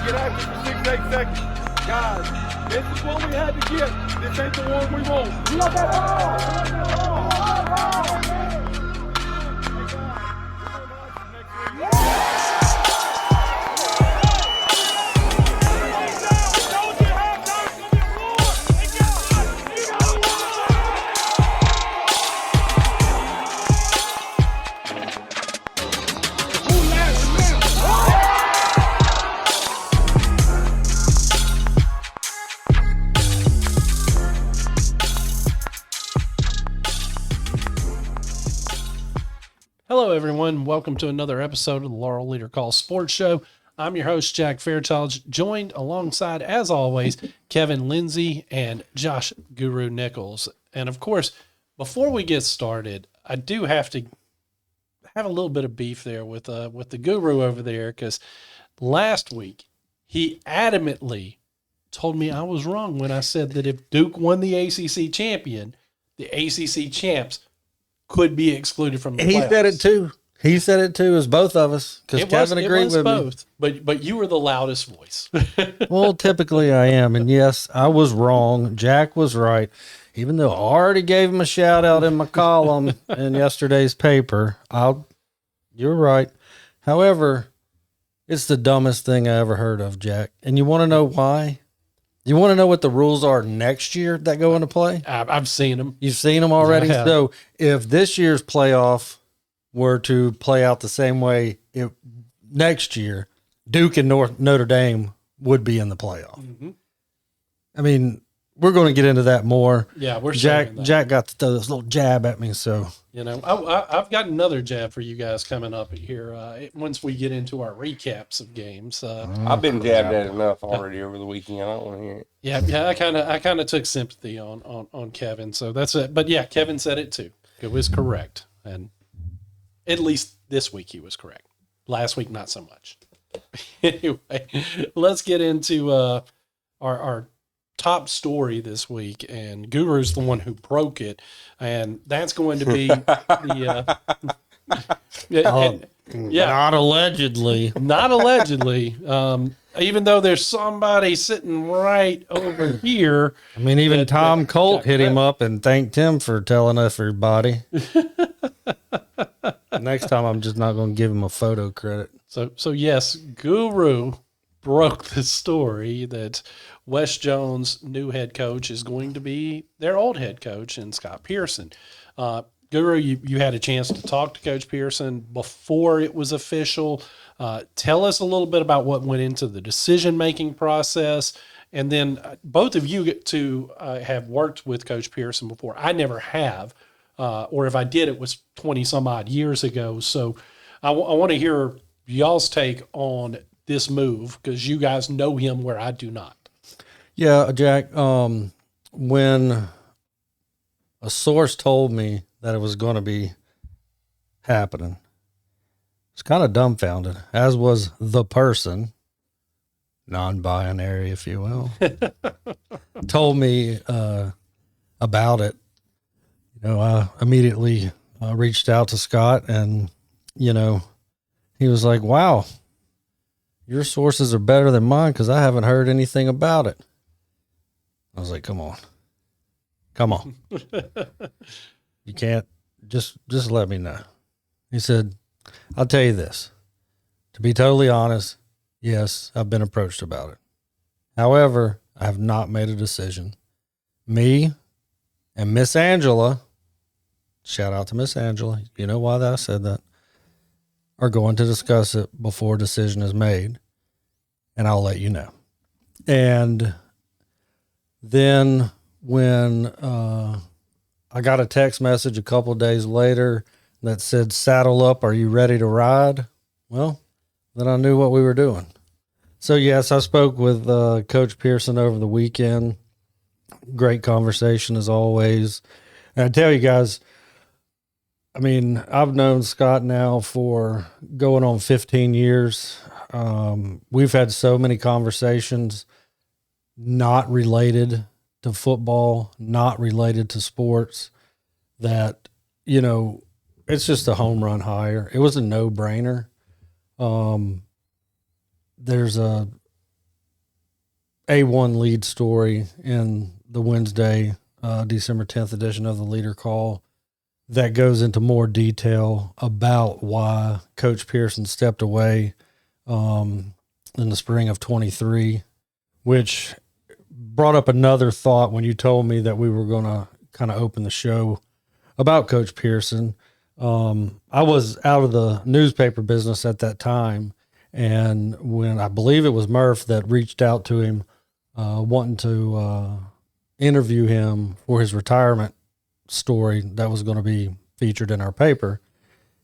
get after for 6, 8 seconds. Guys, this is what we had to get. This ain't the one we want. You got that ball! Hello, everyone. Welcome to another episode of the Laurel Leader Call Sports Show. I'm your host, Jack Fairchilds, joined alongside, as always, Kevan Lindsey and Josh Guru Nichols. And of course, before we get started, I do have to have a little bit of beef there with the Guru over there, because last week he adamantly told me I was wrong when I said that if Duke won the ACC champion, the ACC champs could be excluded from the playoffs. He said it too. He said it too, as both of us, because Kevin agreed with both, me. But you were the loudest voice. Well, typically I am, and yes, I was wrong. Jack was right, even though I already gave him a shout out in my column in yesterday's paper. You're right. However, it's the dumbest thing I ever heard of, Jack. And you want to know why? You want to know what the rules are next year that go into play? I've seen them. You've seen them already? Yeah. So if this year's playoff were to play out the same way next year, Duke and Notre Dame would be in the playoff. Mm-hmm. I mean, we're going to get into that more. Yeah, we're Jack got to throw this little jab at me, so. You know, I've got another jab for you guys coming up here once we get into our recaps of games. I've been jabbed at enough already over the weekend. I don't want to hear it. Yeah, I kind of took sympathy on Kevin, so that's it. But yeah, Kevin said it too. It was correct, and at least this week he was correct. Last week, not so much. Anyway, let's get into our top story this week, and Guru's the one who broke it, and that's going to be the Not allegedly. Not allegedly. Even though there's somebody sitting right over here. I mean, even Tom Colt hit him up and thanked him for telling everybody. Next time, I'm just not going to give him a photo credit. So yes, Guru broke the story that Wes Jones' new head coach is going to be their old head coach, and Scott Pierson. Guru, you had a chance to talk to Coach Pierson before it was official. Tell us a little bit about what went into the decision-making process, and then both of you get to have worked with Coach Pierson before. I never have, or if I did, it was 20-some-odd years ago. So I want to hear y'all's take on this move, because you guys know him where I do not. Yeah, Jack, when a source told me that it was going to be happening, I was kind of dumbfounded, as was the person, non-binary, if you will, told me about it. You know, I immediately reached out to Scott, and, you know, he was like, wow, your sources are better than mine because I haven't heard anything about it. I was like, come on. You can't just let me know. He said, I'll tell you this. To be totally honest, yes, I've been approached about it. However, I have not made a decision. Me and Miss Angela, shout out to Miss Angela, you know why I said that, are going to discuss it before a decision is made, and I'll let you know. And then when I got a text message a couple of days later that said, saddle up, are you ready to ride? Well, then I knew what we were doing. So, yes, I spoke with Coach Pierson over the weekend. Great conversation as always. And I tell you guys, I mean, I've known Scott now for going on 15 years. We've had so many conversations not related to football, not related to sports, that, you know, it's just a home run hire. It was a no-brainer. There's a A1 lead story in the Wednesday, December 10th edition of the Leader Call that goes into more detail about why Coach Pierson stepped away in the spring of 23, which brought up another thought when you told me that we were going to kind of open the show about Coach Pierson. I was out of the newspaper business at that time, and when I believe it was Murph that reached out to him wanting to interview him for his retirement story that was going to be featured in our paper,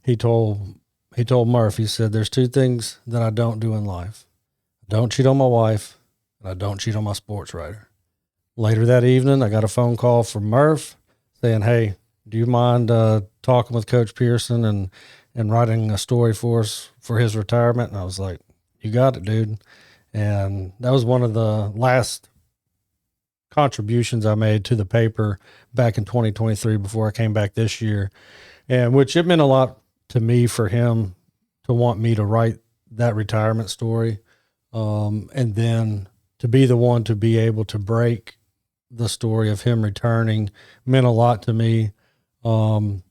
he told Murph, he said, "There's two things that I don't do in life. I don't cheat on my wife, and I don't cheat on my sports writer." Later that evening, I got a phone call from Murph saying, "Hey, do you mind talking with Coach Pierson and writing a story for us for his retirement?" And I was like, "You got it, dude." And that was one of the last contributions I made to the paper back in 2023 before I came back this year, and which it meant a lot to me for him to want me to write that retirement story, and then to be the one to be able to break the story of him returning meant a lot to me. I'll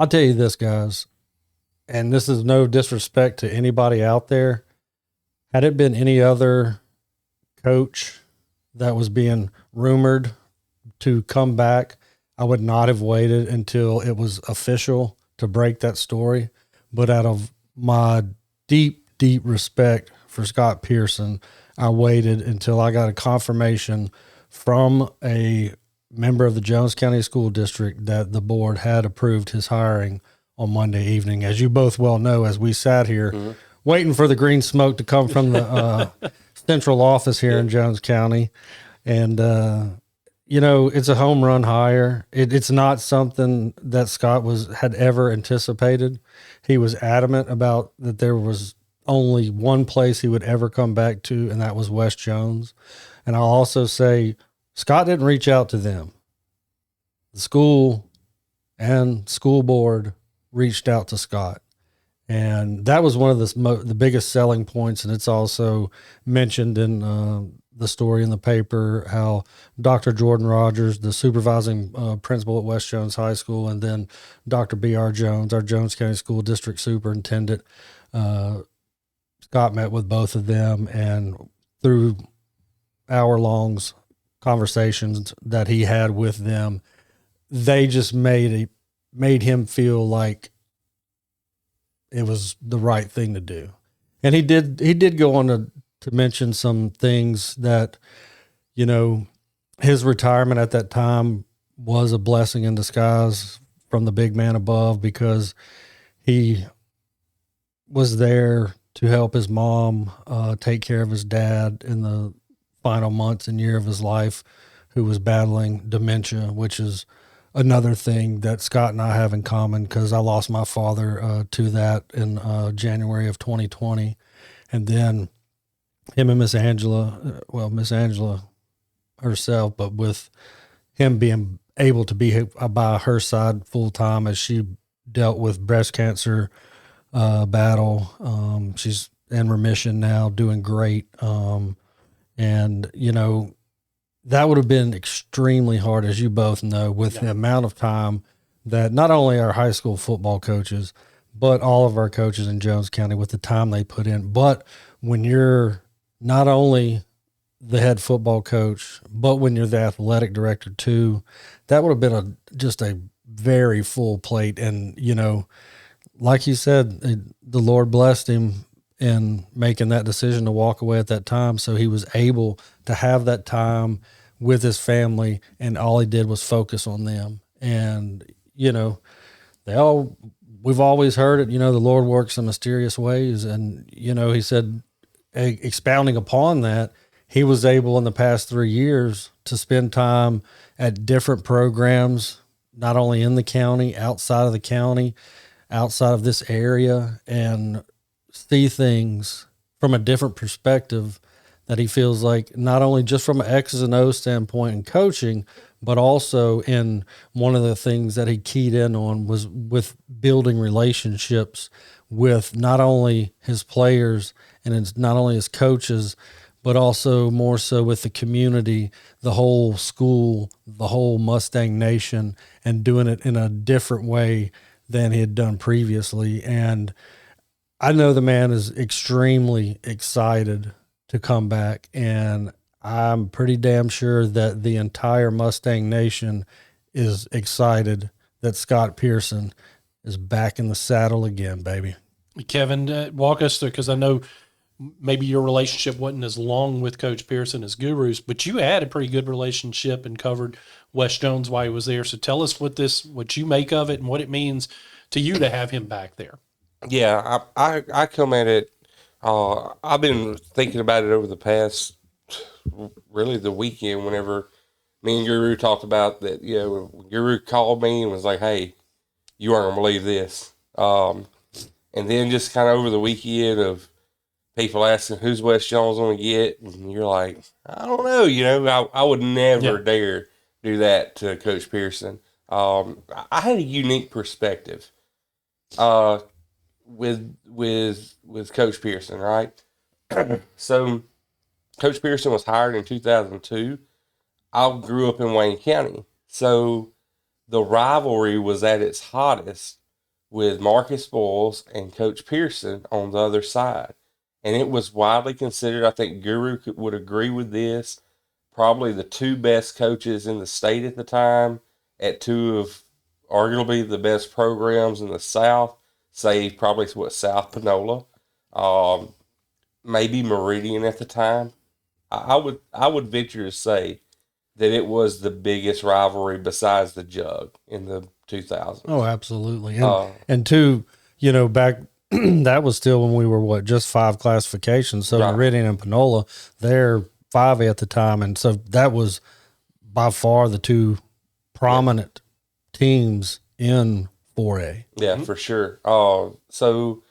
tell you this, guys, and this is no disrespect to anybody out there. Had it been any other coach that was being rumored to come back, I would not have waited until it was official to break that story. But out of my deep, deep respect for Scott Pierson, I waited until I got a confirmation from a member of the Jones County School District that the board had approved his hiring on Monday evening. As you both well know, as we sat here waiting for the green smoke to come from the central office here in Jones County. And, it's a home run hire. It's not something that Scott had ever anticipated. He was adamant about that there was only one place he would ever come back to, and that was West Jones. And I'll also say Scott didn't reach out to them. The school and school board reached out to Scott. And that was one of the biggest selling points. And it's also mentioned in the story in the paper how Dr. Jordan Rogers, the supervising principal at West Jones High School, and then Dr. B.R. Jones, our Jones County School District Superintendent, Scott met with both of them, and through hour-long conversations that he had with them, they just made him feel like it was the right thing to do. And he did go on to mention some things that, his retirement at that time was a blessing in disguise from the big man above, because he was there to help his mom take care of his dad in the final months and year of his life, who was battling dementia, which is another thing that Scott and I have in common, because I lost my father to that in January of 2020. And then him and Miss Angela herself, but with him being able to be by her side full time as she dealt with breast cancer battle. She's in remission now, doing great. And, that would have been extremely hard, as you both know, with the amount of time that not only our high school football coaches, but all of our coaches in Jones County, with the time they put in. But when you're not only the head football coach, but when you're the athletic director too, that would have been just a very full plate. And, like you said, the Lord blessed him in making that decision to walk away at that time. So he was able to have that time with his family, and all he did was focus on them. And, we've always heard it, the Lord works in mysterious ways. And, he said, expounding upon that, he was able in the past 3 years to spend time at different programs, not only in the county, outside of the county, outside of this area, and see things from a different perspective that he feels like not only just from an X's and O's standpoint in coaching, but also in one of the things that he keyed in on was with building relationships with not only his players and not only his coaches, but also more so with the community, the whole school, the whole Mustang Nation, and doing it in a different way than he had done previously. And I know the man is extremely excited to come back, and I'm pretty damn sure that the entire Mustang Nation is excited that Scott Pierson is back in the saddle again, baby. Kevin, walk us through, because I know maybe your relationship wasn't as long with Coach Pierson as Guru's, but you had a pretty good relationship and covered Wes Jones while he was there. So tell us what you make of it and what it means to you to have him back there. Yeah, I come at it. I've been thinking about it over the past, really the weekend. Whenever me and Guru talked about that, Guru called me and was like, "Hey, you aren't gonna believe this." And then just kind of over the weekend of people asking who's Wes Jones going to get, and you're like, I don't know. I would never dare do that to Coach Pierson. I had a unique perspective with Coach Pierson, right? So Coach Pierson was hired in 2002. I grew up in Wayne County, so the rivalry was at its hottest with Marcus Boyles and Coach Pierson on the other side. And it was widely considered, I think Guru would agree with this, probably the two best coaches in the state at the time at two of arguably the best programs in the South, say probably South Panola, maybe Meridian at the time. I would venture to say that it was the biggest rivalry besides the Jug in the 2000s. Oh, absolutely. And two, back that was still when we were just 5 classifications. So Right. Meridian and Panola, they're 5A at the time, and so that was by far the two prominent teams in 4A. Yeah, for sure. So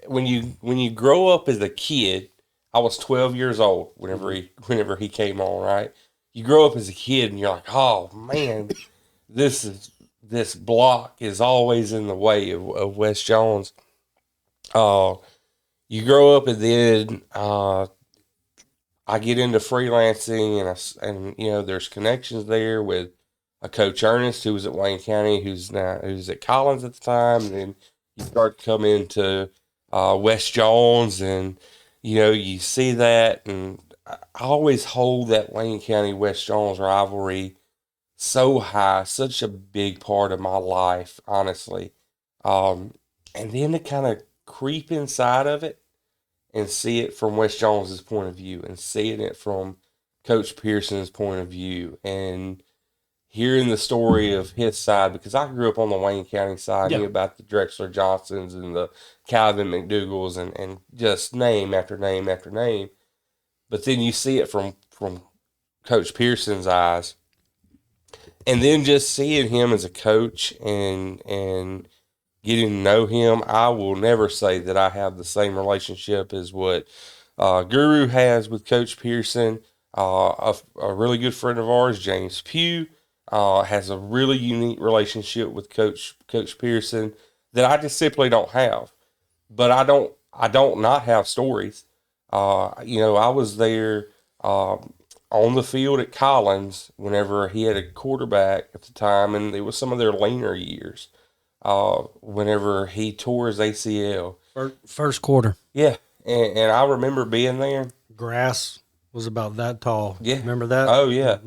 when you grow up as a kid, I was 12 years old whenever he came on, right? You grow up as a kid and you're like, oh man, this block is always in the way of Wes Jones. You grow up and then I get into freelancing and there's connections there with a Coach Ernest who was at Wayne County, who's at Collins at the time, and then you start to come into Wes Jones, and you see that, and I always hold that Wayne County Wes Jones rivalry so high, such a big part of my life, honestly. And then to kind of creep inside of it and see it from Wes Jones's point of view, and seeing it from Coach Pierson's point of view, and hearing the story of his side, because I grew up on the Wayne County side, knew about the Drexler Johnsons and the Calvin McDougals and just name after name after name. But then you see it from Coach Pierson's eyes, and then just seeing him as a coach and getting to know him. I will never say that I have the same relationship as what Guru has with Coach Pierson. A really good friend of ours, James Pugh, has a really unique relationship with Coach Pierson that I just simply don't have. But I don't not have stories. I was there on the field at Collins whenever he had a quarterback at the time, and it was some of their leaner years. Whenever he tore his ACL, First quarter. yeah, and I remember being there. Grass was about that tall. Yeah, Remember that? Oh yeah,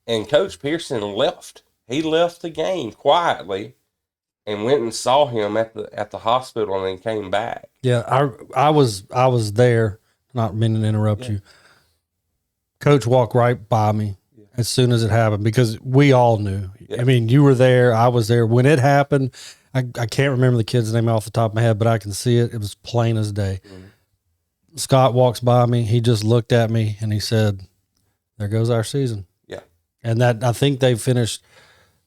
and Coach Pierson left. He left the game quietly and went and saw him at the hospital, and then came back. Yeah, I was there, not meaning to interrupt you. Coach walked right by me as soon as it happened, because we all knew. Yeah. I mean, you were there, I was there. When it happened, I can't remember the kid's name off the top of my head, but I can see it. It was plain as day. Mm-hmm. Scott walks by me. He just looked at me and he said, there goes our season. Yeah. And that, I think they finished,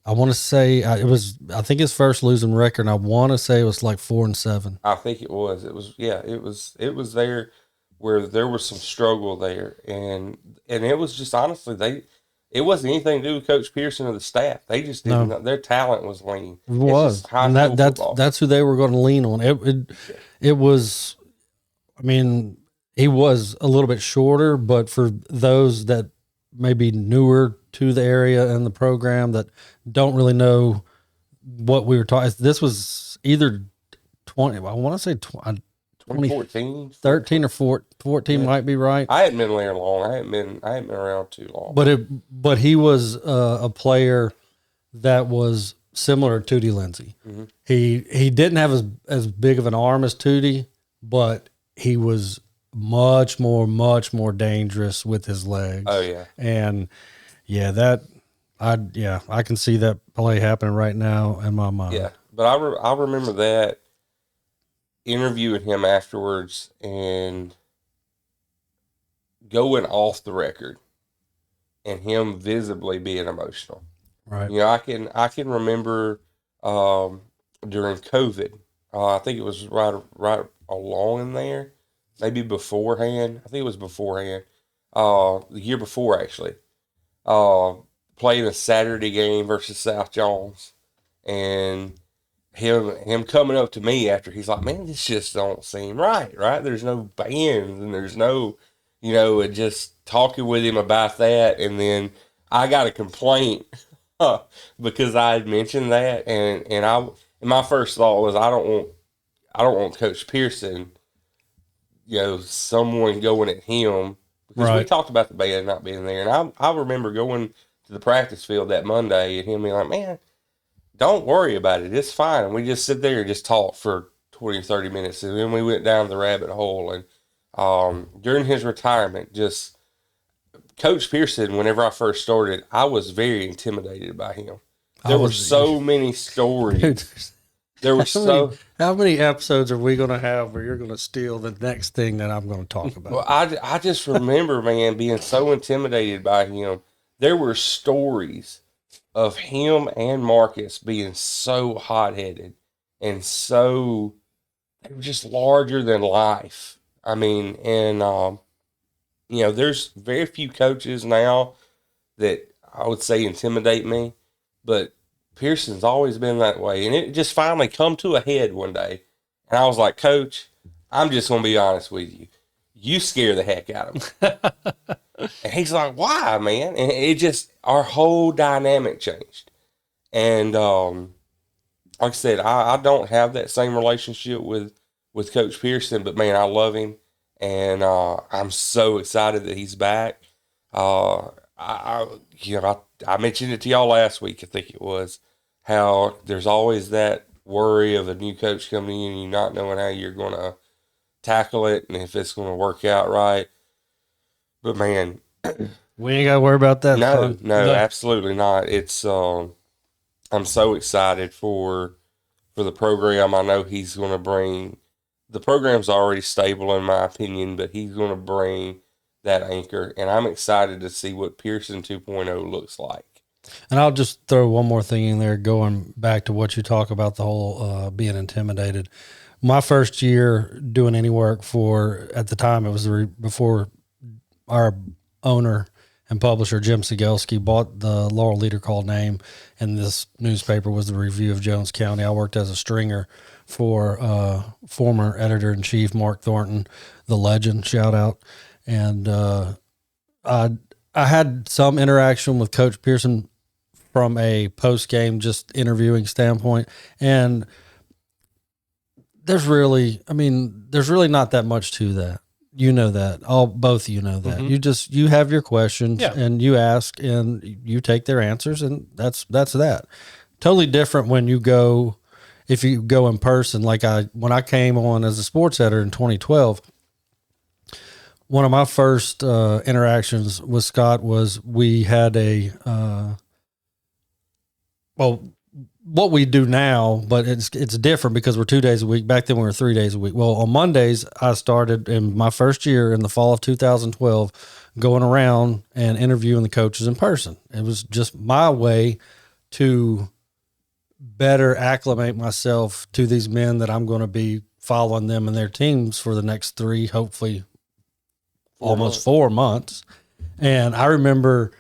I want to say I think his first losing record, and I want to say it was like 4-7. I think it was. It was there where there was some struggle there, and it was just honestly it wasn't anything to do with Coach Pierson or the staff. They just didn't know. Their talent was lean. It was, and that's who they were going to lean on. It was. I mean, he was a little bit shorter, but for those that may be newer to the area and the program that don't really know what we were talking, this was either 20, I want to say 2014, 13 or 14 might be right. I hadn't been there long. I hadn't been around too long. But he was a player that was similar to Tootie Lindsey. Mm-hmm. He didn't have as big of an arm as Tootie, but he was much more dangerous with his legs. Oh yeah. And yeah, I can see that play happening right now in my mind. Yeah. But I remember that, interviewing him afterwards and going off the record and him visibly being emotional. Right. You know, I can remember during COVID, I think it was right along in there, maybe beforehand. I think it was beforehand. The year before, actually. Playing a Saturday game versus South Jones, and him coming up to me after, he's like, man, this just don't seem right? There's no bands and there's no, and just talking with him about that. And then I got a complaint because I had mentioned that, and my first thought was, I don't want Coach Pierson, someone going at him, because we talked about the band not being there. And I remember going to the practice field that Monday and him being like, man, don't worry about it. It's fine. And we just sit there and just talk for 20 or 30 minutes. And then we went down the rabbit hole. And during his retirement, just Coach Pierson, whenever I first started, I was very intimidated by him. There were so many stories. Dude, there were how many episodes are we going to have where you're going to steal the next thing that I'm going to talk about? Well, I just remember, man, being so intimidated by him. There were stories of him and Marcus being so hot-headed and so, they were just larger than life. I mean, and, there's very few coaches now that I would say intimidate me, but Pearson's always been that way. And it just finally come to a head one day. And I was like, Coach, I'm just going to be honest with you. You scare the heck out of me. And he's like, why, man? And it just, our whole dynamic changed. And like I said, I don't have that same relationship with Coach Pierson, but man, I love him. And I'm so excited that he's back. I mentioned it to y'all last week, I think it was, how there's always that worry of a new coach coming in and you not knowing how you're going to tackle it and if it's going to work out right. But man, we ain't got to worry about that. No, absolutely not. It's I'm so excited for the program. I know he's going to bring, the program's already stable in my opinion, but he's going to bring that anchor, and I'm excited to see what Pierson 2.0 looks like. And I'll just throw one more thing in there, going back to what you talk about, the whole being intimidated. My first year doing any work at the time, it was before our owner and publisher, Jim Sigelski, bought the Laurel Leader Call name, and this newspaper was the Review of Jones County. I worked as a stringer for former editor-in-chief Mark Thornton, the legend, shout out. And I had some interaction with Coach Pierson from a post-game, just interviewing standpoint. And there's really not that much to that. You know that. Both of you know that. Mm-hmm. You have your questions and you ask and you take their answers, and that's that. Totally different if you go in person. Like when I came on as a sports editor in 2012, one of my first interactions with Scott was we had what we do now, but it's different because we're 2 days a week. Back then we were 3 days a week. Well, on Mondays, I started in my first year in the fall of 2012 going around and interviewing the coaches in person. It was just my way to better acclimate myself to these men that I'm going to be following them and their teams for the next 3, hopefully almost 4 months. And I don't remember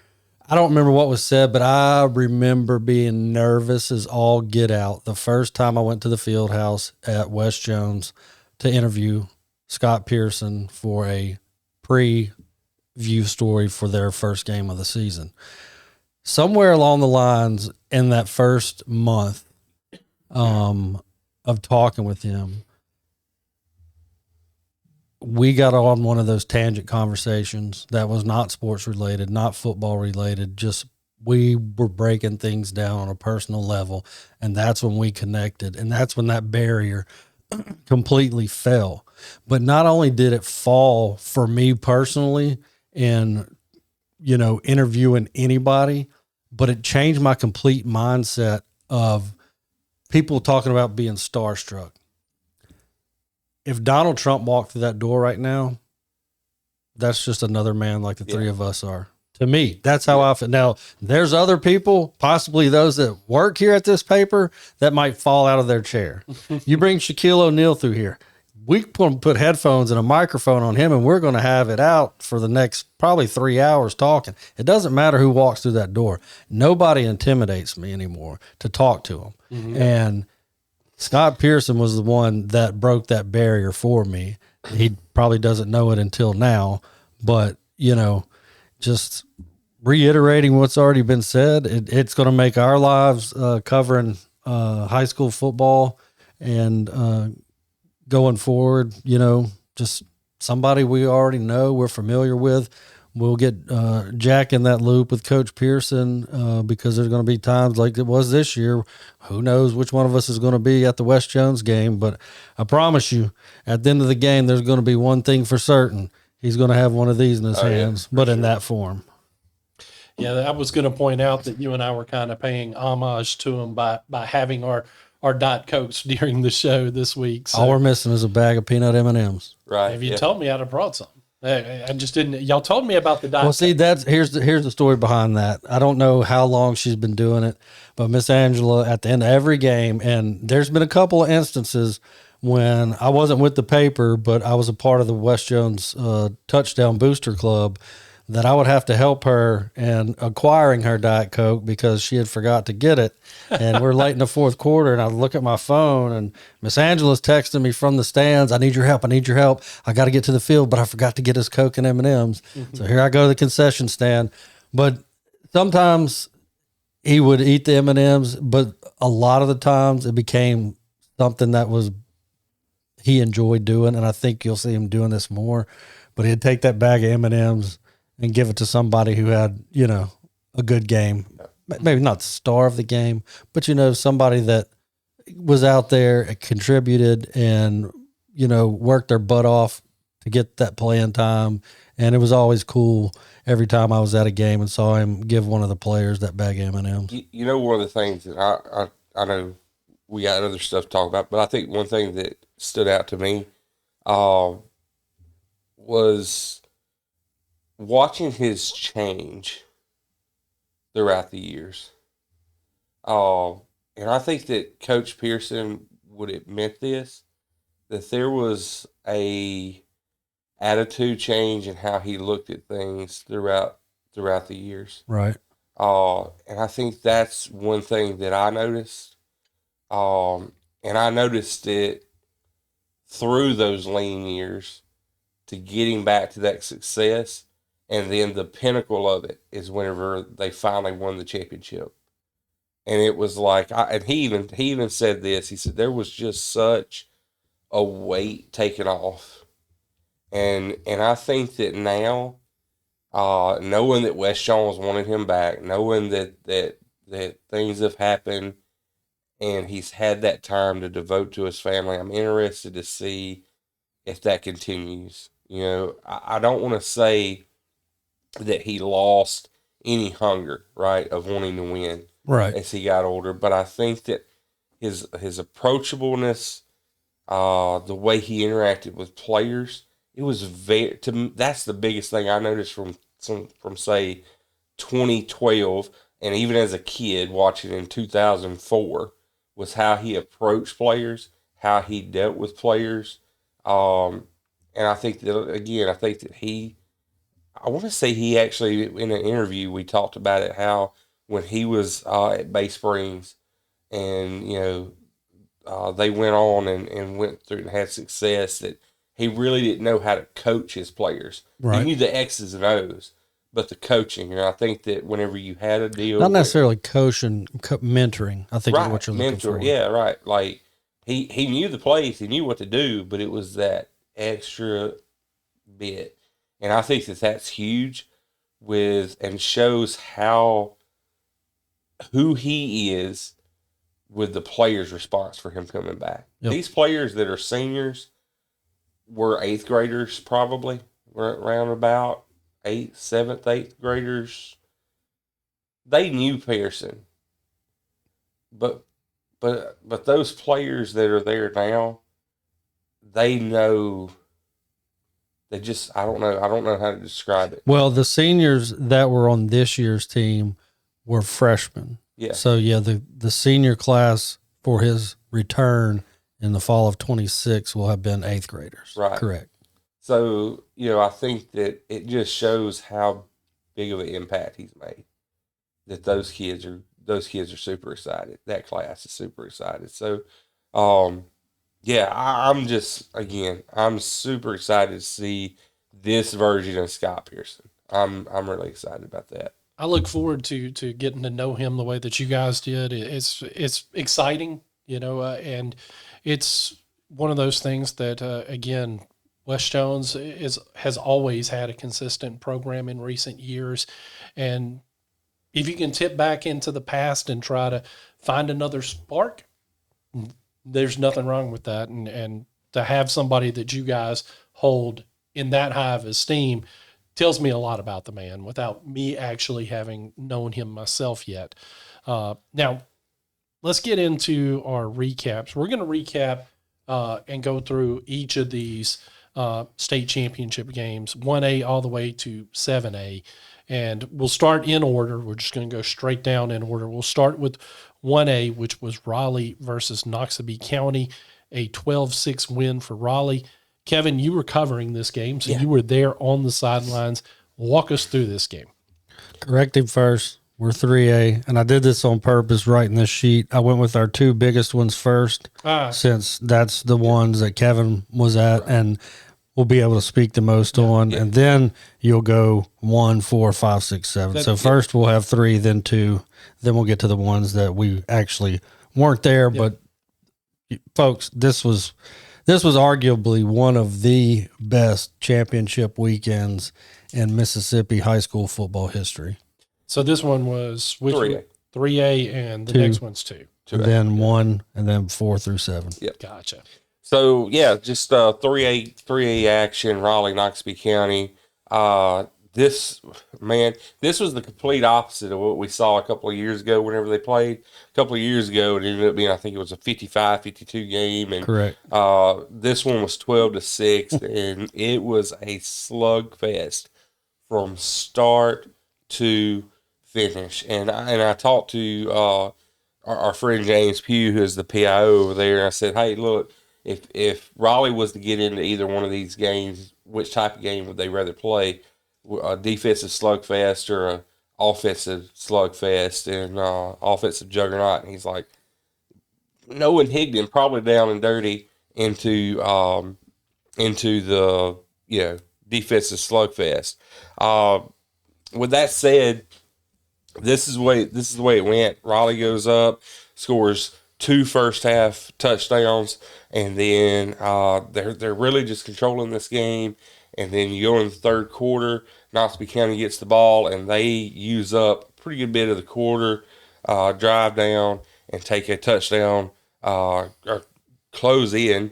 what was said, but I remember being nervous as all get out the first time I went to the field house at West Jones to interview Scott Pierson for a preview story for their first game of the season. Somewhere along the lines in that first month of talking with him, we got on one of those tangent conversations that was not sports related, not football related, just we were breaking things down on a personal level, and that's when we connected, and that's when that barrier completely fell. But not only did it fall for me personally in, interviewing anybody, but it changed my complete mindset of people talking about being starstruck. If Donald Trump walked through that door right now, that's just another man like the three of us are. To me, that's how I feel. Now, there's other people, possibly those that work here at this paper, that might fall out of their chair. You bring Shaquille O'Neal through here, we can put headphones and a microphone on him, and we're going to have it out for the next probably 3 hours talking. It doesn't matter who walks through that door. Nobody intimidates me anymore to talk to them. Mm-hmm. And Scott Pierson was the one that broke that barrier for me. He probably doesn't know it until now, but, just reiterating what's already been said, it's going to make our lives covering high school football and going forward, just somebody we already know, we're familiar with. We'll get Jack in that loop with Coach Pierson because there's going to be times like it was this year. Who knows which one of us is going to be at the West Jones game, but I promise you, at the end of the game, there's going to be one thing for certain. He's going to have one of these in his hands, but in that form. Yeah, I was going to point out that you and I were kind of paying homage to him by having our Diet Cokes during the show this week. So, all we're missing is a bag of peanut M&Ms. Right. If you told me, I'd have brought some. I just didn't. Y'all told me about the Diet Well, see, here's the story behind that. I don't know how long she's been doing it, but Miss Angela at the end of every game, and there's been a couple of instances when I wasn't with the paper, but I was a part of the West Jones Touchdown Booster Club, that I would have to help her in acquiring her Diet Coke because she had forgot to get it. And we're late in the fourth quarter, and I look at my phone, and Miss Angela's texting me from the stands, I need your help. I got to get to the field, but I forgot to get his Coke and M&Ms. Mm-hmm. So here I go to the concession stand. But sometimes he would eat the M&Ms, but a lot of the times it became something that he enjoyed doing, and I think you'll see him doing this more. But he'd take that bag of M&Ms and give it to somebody who had, a good game. Maybe not the star of the game, but, somebody that was out there, contributed, and, worked their butt off to get that playing time. And it was always cool every time I was at a game and saw him give one of the players that bag of M&Ms. One of the things that I know we got other stuff to talk about, but I think one thing that stood out to me was watching his change throughout the years. And I think that Coach Pierson would admit this, that there was a attitude change in how he looked at things throughout the years. Right. And I think that's one thing that I noticed. And I noticed it through those lean years to getting back to that success. And then the pinnacle of it is whenever they finally won the championship. And it was like, and he even said this, he said there was just such a weight taken off. And I think that now, knowing that West Jones wanted him back, knowing that things have happened and he's had that time to devote to his family, I'm interested to see if that continues. I don't want to say that he lost any hunger, right, of wanting to win, right, as he got older. But I think that his approachableness, the way he interacted with players, it was that's the biggest thing I noticed from say 2012, and even as a kid watching in 2004, was how he approached players, how he dealt with players, and I think that I want to say he actually, in an interview, we talked about it, how when he was at Bay Springs and, they went on and went through and had success, that he really didn't know how to coach his players. Right. He knew the X's and O's, but the coaching, and I think that whenever you had a deal, Not necessarily coaching, mentoring. I think is what you're looking for. yeah, right. Like he knew the plays, he knew what to do, but it was that extra bit, and I think that that's huge and shows who he is with the players' response for him coming back. Yep. These players that are seniors were 8th graders, probably, were around about 8th, 7th, 8th graders. They knew Pierson. But those players that are there now, they know. They just, I don't know how to describe it. Well, the seniors that were on this year's team were freshmen. Yeah. So yeah, the senior class for his return in the fall of 26 will have been 8th graders. Right. Correct. So, I think that it just shows how big of an impact he's made. That those kids are super excited. That class is super excited. So, I'm super excited to see this version of Scott Pierson. I'm really excited about that. I look forward to getting to know him the way that you guys did. It's exciting, and it's one of those things that again, West Jones has always had a consistent program in recent years, and if you can tip back into the past and try to find another spark, there's nothing wrong with that. And to have somebody that you guys hold in that high of esteem tells me a lot about the man without me actually having known him myself yet. Now, let's get into our recaps. We're going to recap and go through each of these state championship games, 1A all the way to 7A. And we'll start in order. We're just going to go straight down in order. We'll start with 1A, which was Raleigh versus Noxubee County, a 12-6 win for Raleigh. Kevin, you were covering this game, so you were there on the sidelines. Walk us through this game. Corrective first. We're 3A, and I did this on purpose writing this sheet. I went with our 2 biggest ones first, since that's the ones that Kevin was at, and we'll be able to speak the most on. And then you'll go 1, 4, 5, 6, 7. So first we'll have 3, then 2, then we'll get to the ones that we actually weren't there. But folks, this was arguably one of the best championship weekends in Mississippi high school football histery. So this one was which 3A. 3A, and the 2. next one's 2. And then 1, and then 4 through 7. Yep. Gotcha. So just 3A action, Raleigh, Noxubee County. This was the complete opposite of what we saw a couple of years ago whenever they played. A couple of years ago, it ended up being, I think it was a 55-52 game. And Correct. This one was 12-6, and it was a slugfest from start to finish. And I talked to our friend James Pugh, who is the PIO over there, and I said, hey, look, if Raleigh was to get into either one of these games, which type of game would they rather play? A defensive slugfest or a offensive slugfest and offensive juggernaut? And he's like, knowing Higdon probably down and dirty into the defensive slugfest. With that said, this is the way it went. Raleigh goes up, scores 2 first half touchdowns, and then they're really just controlling this game. And then you go in the third quarter, Noxubee County gets the ball, and they use up a pretty good bit of the quarter, drive down and take a touchdown, or close in,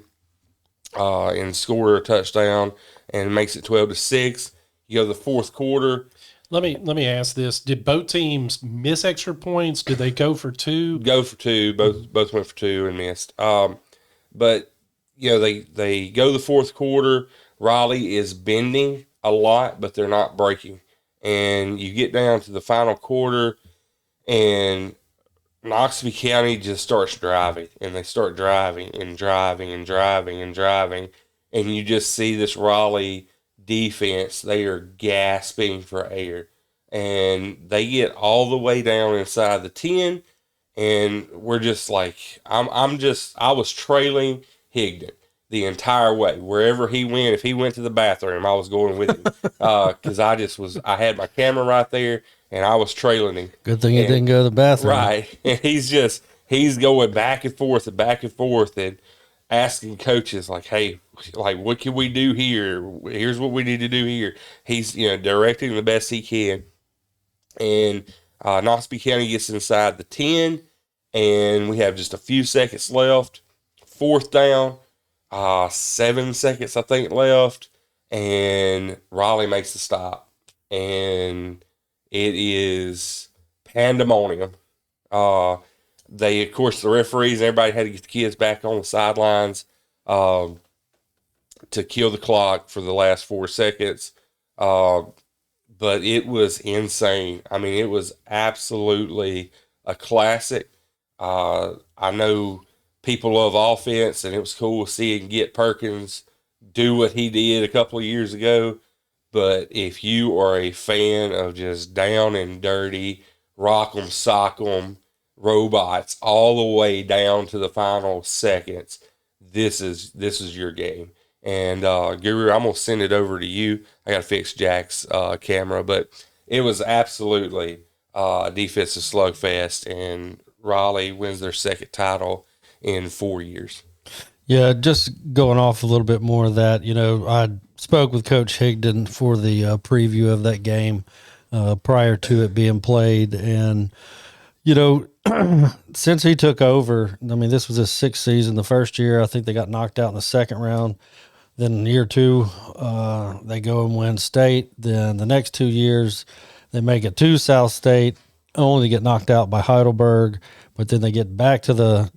and score a touchdown, and makes it 12-6. You go to the fourth quarter. Let me ask this: did both teams miss extra points? Did they go for 2? Go for 2. Both went for 2 and missed. But they go the fourth quarter. Raleigh is bending a lot, but they're not breaking. And you get down to the final quarter, and Noxubee County just starts driving, and they start driving and driving and driving and driving, and you just see this Raleigh defense. They are gasping for air, and they get all the way down inside the 10, and we're just like, I was trailing Higdon. the entire way. Wherever he went, if he went to the bathroom, I was going with him because I had my camera right there and I was trailing him. Good thing he didn't go to the bathroom. Right. And he's going back and forth and asking coaches like, hey, like, what can we do here? Here's what we need to do here. He's, directing the best he can. And Knoxville County gets inside the 10, and we have just a few seconds left. 4th down, 7 seconds, I think, left, and Raleigh makes the stop. And it is pandemonium. Of course, the referees and everybody had to get the kids back on the sidelines to kill the clock for the last 4 seconds. But it was insane. I mean, it was absolutely a classic. I know people love offense, and it was cool seeing Get Perkins do what he did a couple of years ago. But if you are a fan of just down and dirty, rock 'em, sock 'em, robots all the way down to the final seconds, this is your game. And Guru, I'm gonna send it over to you. I gotta fix Jack's camera, but it was absolutely a defensive slugfest, and Raleigh wins their 2nd title in 4 years. Yeah, just going off a little bit more of that, I spoke with Coach Higdon for the preview of that game prior to it being played. And, since he took over, I mean, this was his 6th season. The first year, I think they got knocked out in the 2nd round. Then in year 2, they go and win state. Then the next 2 years, they make it to South State, only to get knocked out by Heidelberg. But then they get back to the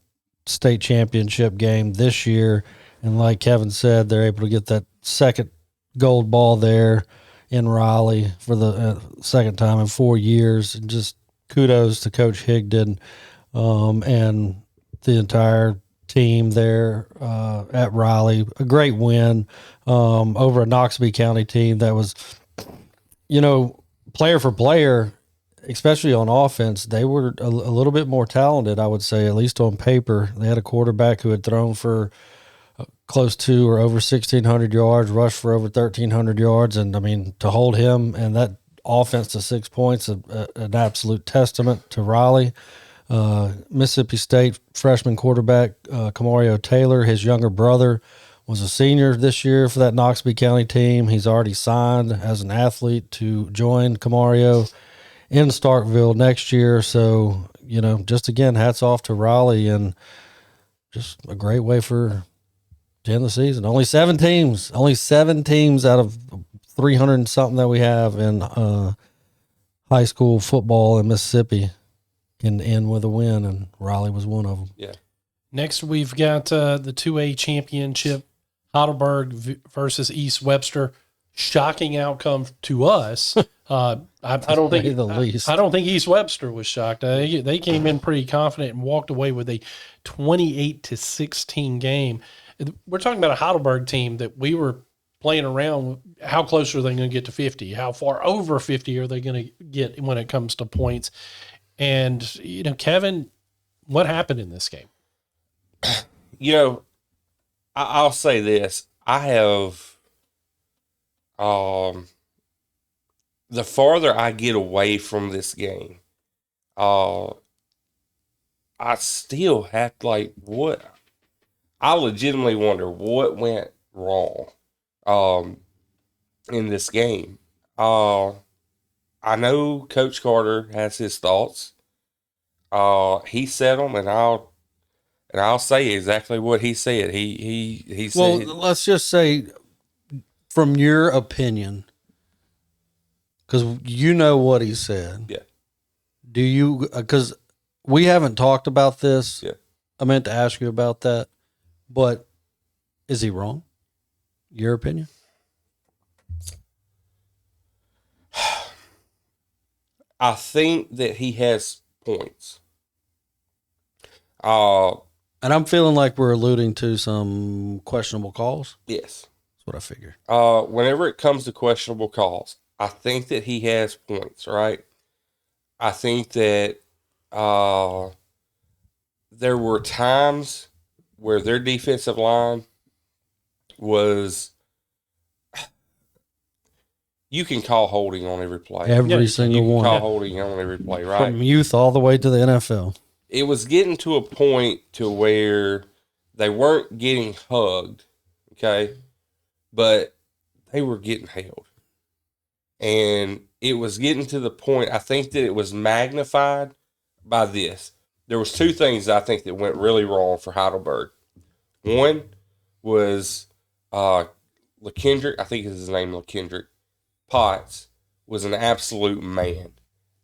state championship game this year. And like Kevin said, they're able to get that 2nd gold ball there in Raleigh for the 2nd time in 4 years. And just kudos to Coach Higdon and the entire team there at Raleigh. A great win over a Knoxville County team that was, player for player, especially on offense, they were a little bit more talented, I would say, at least on paper. They had a quarterback who had thrown for close to or over 1,600 yards, rushed for over 1,300 yards. And, I mean, to hold him and that offense to 6 points, an absolute testament to Raleigh. Mississippi State freshman quarterback Camario Taylor, his younger brother, was a senior this year for that Knoxville County team. He's already signed as an athlete to join Camario in Starkville next year. So, just again, hats off to Raleigh, and just a great way to end the season. Only 7 teams out of 300 and something that we have in high school football in Mississippi can end with a win, and Raleigh was one of them. Yeah. Next, we've got the 2A championship, Heidelberg versus East Webster. Shocking outcome to us. I don't think the least. I don't think East Webster was shocked. They came in pretty confident and walked away with a 28-16 game. We're talking about a Heidelberg team that we were playing around. How close are they going to get to 50? How far over 50 are they going to get when it comes to points? And, Kevin, what happened in this game? I'll say this. I have, the farther I get away from this game, I still have, I legitimately wonder what went wrong, in this game. I know Coach Carter has his thoughts. He said them, and I'll say exactly what he said. He said. Well, let's just say, from your opinion, because you know what he said. Yeah. Do you? Because we haven't talked about this. Yeah. I meant to ask you about that, but is he wrong? Your opinion? I think that he has points. And I'm feeling like we're alluding to some questionable calls. Yes. That's what I figured. Whenever it comes to questionable calls, I think that he has points, right? I think that there were times where their defensive line was you can call holding on every play. Every single you can one. call holding on every play, right? From youth all the way to the NFL. It was getting to a point to where they weren't getting hugged, okay, but they were getting held. And it was getting to the point, I think that it was magnified by this. There was two things I think that went really wrong for Heidelberg. One was LaKendrick, I think is his name, LaKendrick Potts, was an absolute man.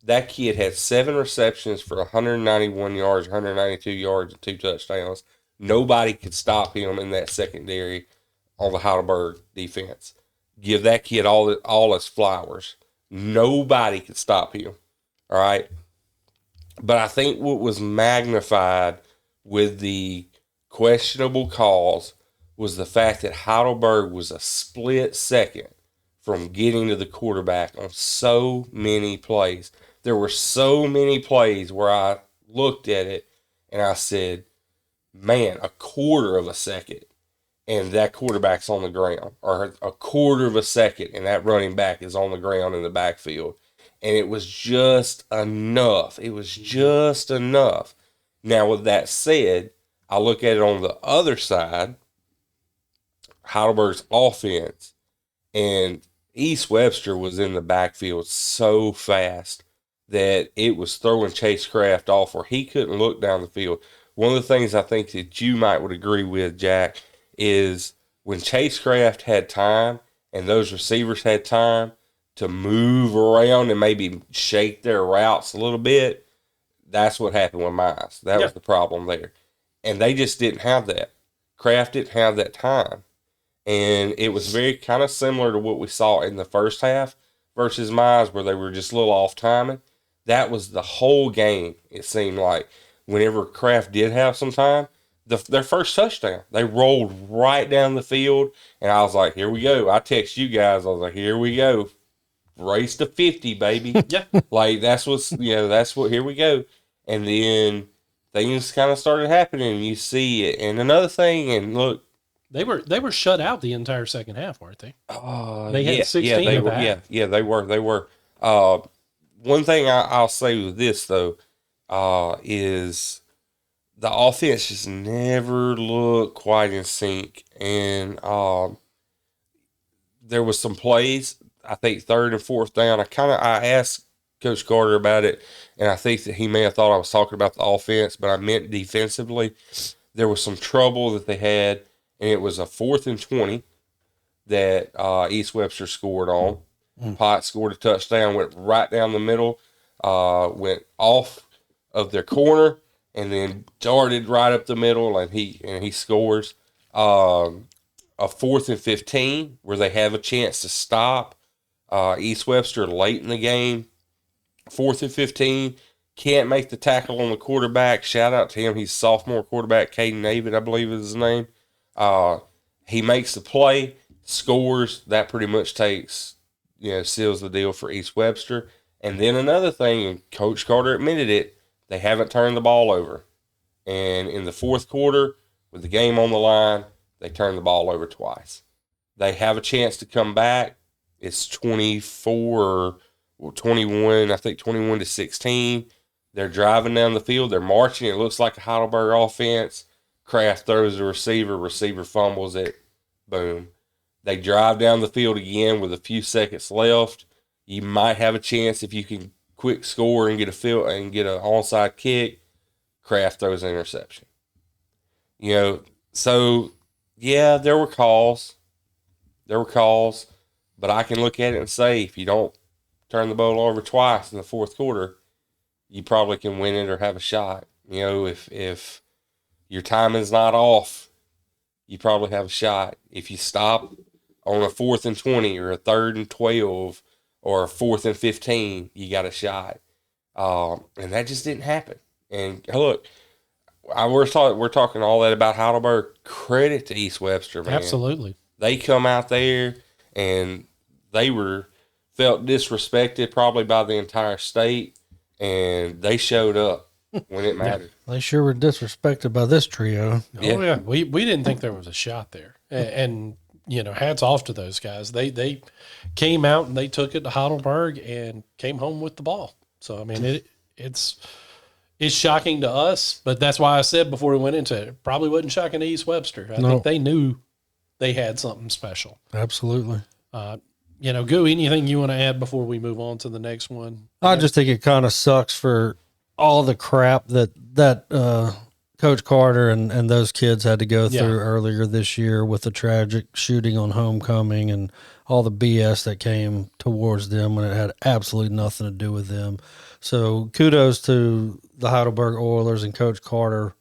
That kid had 7 receptions for 191 yards, 192 yards, and 2 touchdowns. Nobody could stop him in that secondary on the Heidelberg defense. Give that kid all his flowers. Nobody could stop him. All right? But I think what was magnified with the questionable calls was the fact that Heidelberg was a split second from getting to the quarterback on so many plays. There were so many plays where I looked at it and I said, man, a quarter of a second and that quarterback's on the ground, or a quarter of a second and that running back is on the ground in the backfield. And it was just enough. It was just enough. Now, with that said, I look at it on the other side, Heidelberg's offense, and East Webster was in the backfield so fast that it was throwing Chase Craft off where he couldn't look down the field. One of the things I think that you might would agree with, Jack, is when Chase Craft had time and those receivers had time to move around and maybe shake their routes a little bit, that's what happened with Mize. That was the problem there. And they just didn't have that. Craft didn't have that time. And it was very kind of similar to what we saw in the first half versus Mize, where they were just a little off timing. That was the whole game, it seemed like. Whenever Craft did have some time, their first touchdown, they rolled right down the field. And I was like, here we go. I text you guys. I was like, here we go. Race to 50, baby. Yeah. Like, that's what, here we go. And then things kind of started happening. You see it. And another thing, and look, They were shut out the entire second half, weren't they? They had 16 they at were, the half. they were. One thing I'll say with this, though, is the offense just never looked quite in sync. And there was some plays, I think 3rd and 4th down. I asked Coach Carter about it, and I think that he may have thought I was talking about the offense, but I meant defensively. There was some trouble that they had, and it was a 4th and 20 that East Webster scored on. Potts scored a touchdown, went right down the middle, went off of their corner, and then darted right up the middle, and he scores. A 4th and 15 where they have a chance to stop East Webster late in the game. 4th and 15, can't make the tackle on the quarterback. Shout out to him. He's sophomore quarterback, Caden David, I believe is his name. He makes the play, scores. That pretty much seals the deal for East Webster. And then another thing, and Coach Carter admitted it, they haven't turned the ball over. And in the 4th quarter, with the game on the line, they turned the ball over twice. They have a chance to come back. It's 21, I think 21 to 16. They're driving down the field. They're marching. It looks like a Heidelberg offense. Kraft throws the receiver fumbles it. Boom. They drive down the field again with a few seconds left. You might have a chance if you can quick score and get an onside kick. Kraft throws an interception. So yeah, there were calls. But I can look at it and say, if you don't turn the ball over twice in the 4th quarter, you probably can win it or have a shot. If your timing's not off, you probably have a shot. If you stop on a 4th and 20 or a 3rd and 12 or a 4th and 15, you got a shot. And that just didn't happen. And look, we're talking all that about Heidelberg. Credit to East Webster, man. Absolutely. They come out there and they felt disrespected probably by the entire state, and they showed up when it mattered. They sure were disrespected by this trio. Oh, yeah. We didn't think there was a shot there. And hats off to those guys. They came out and they took it to Heidelberg and came home with the ball. So, I mean, it's shocking to us, but that's why I said before we went into it probably wasn't shocking to East Webster. I think they knew they had something special. Absolutely. Goo, anything you want to add before we move on to the next one? I just think it kind of sucks for all the crap that Coach Carter and those kids had to go through earlier this year with the tragic shooting on homecoming and all the BS that came towards them when it had absolutely nothing to do with them. So kudos to the Heidelberg Oilers and Coach Carter,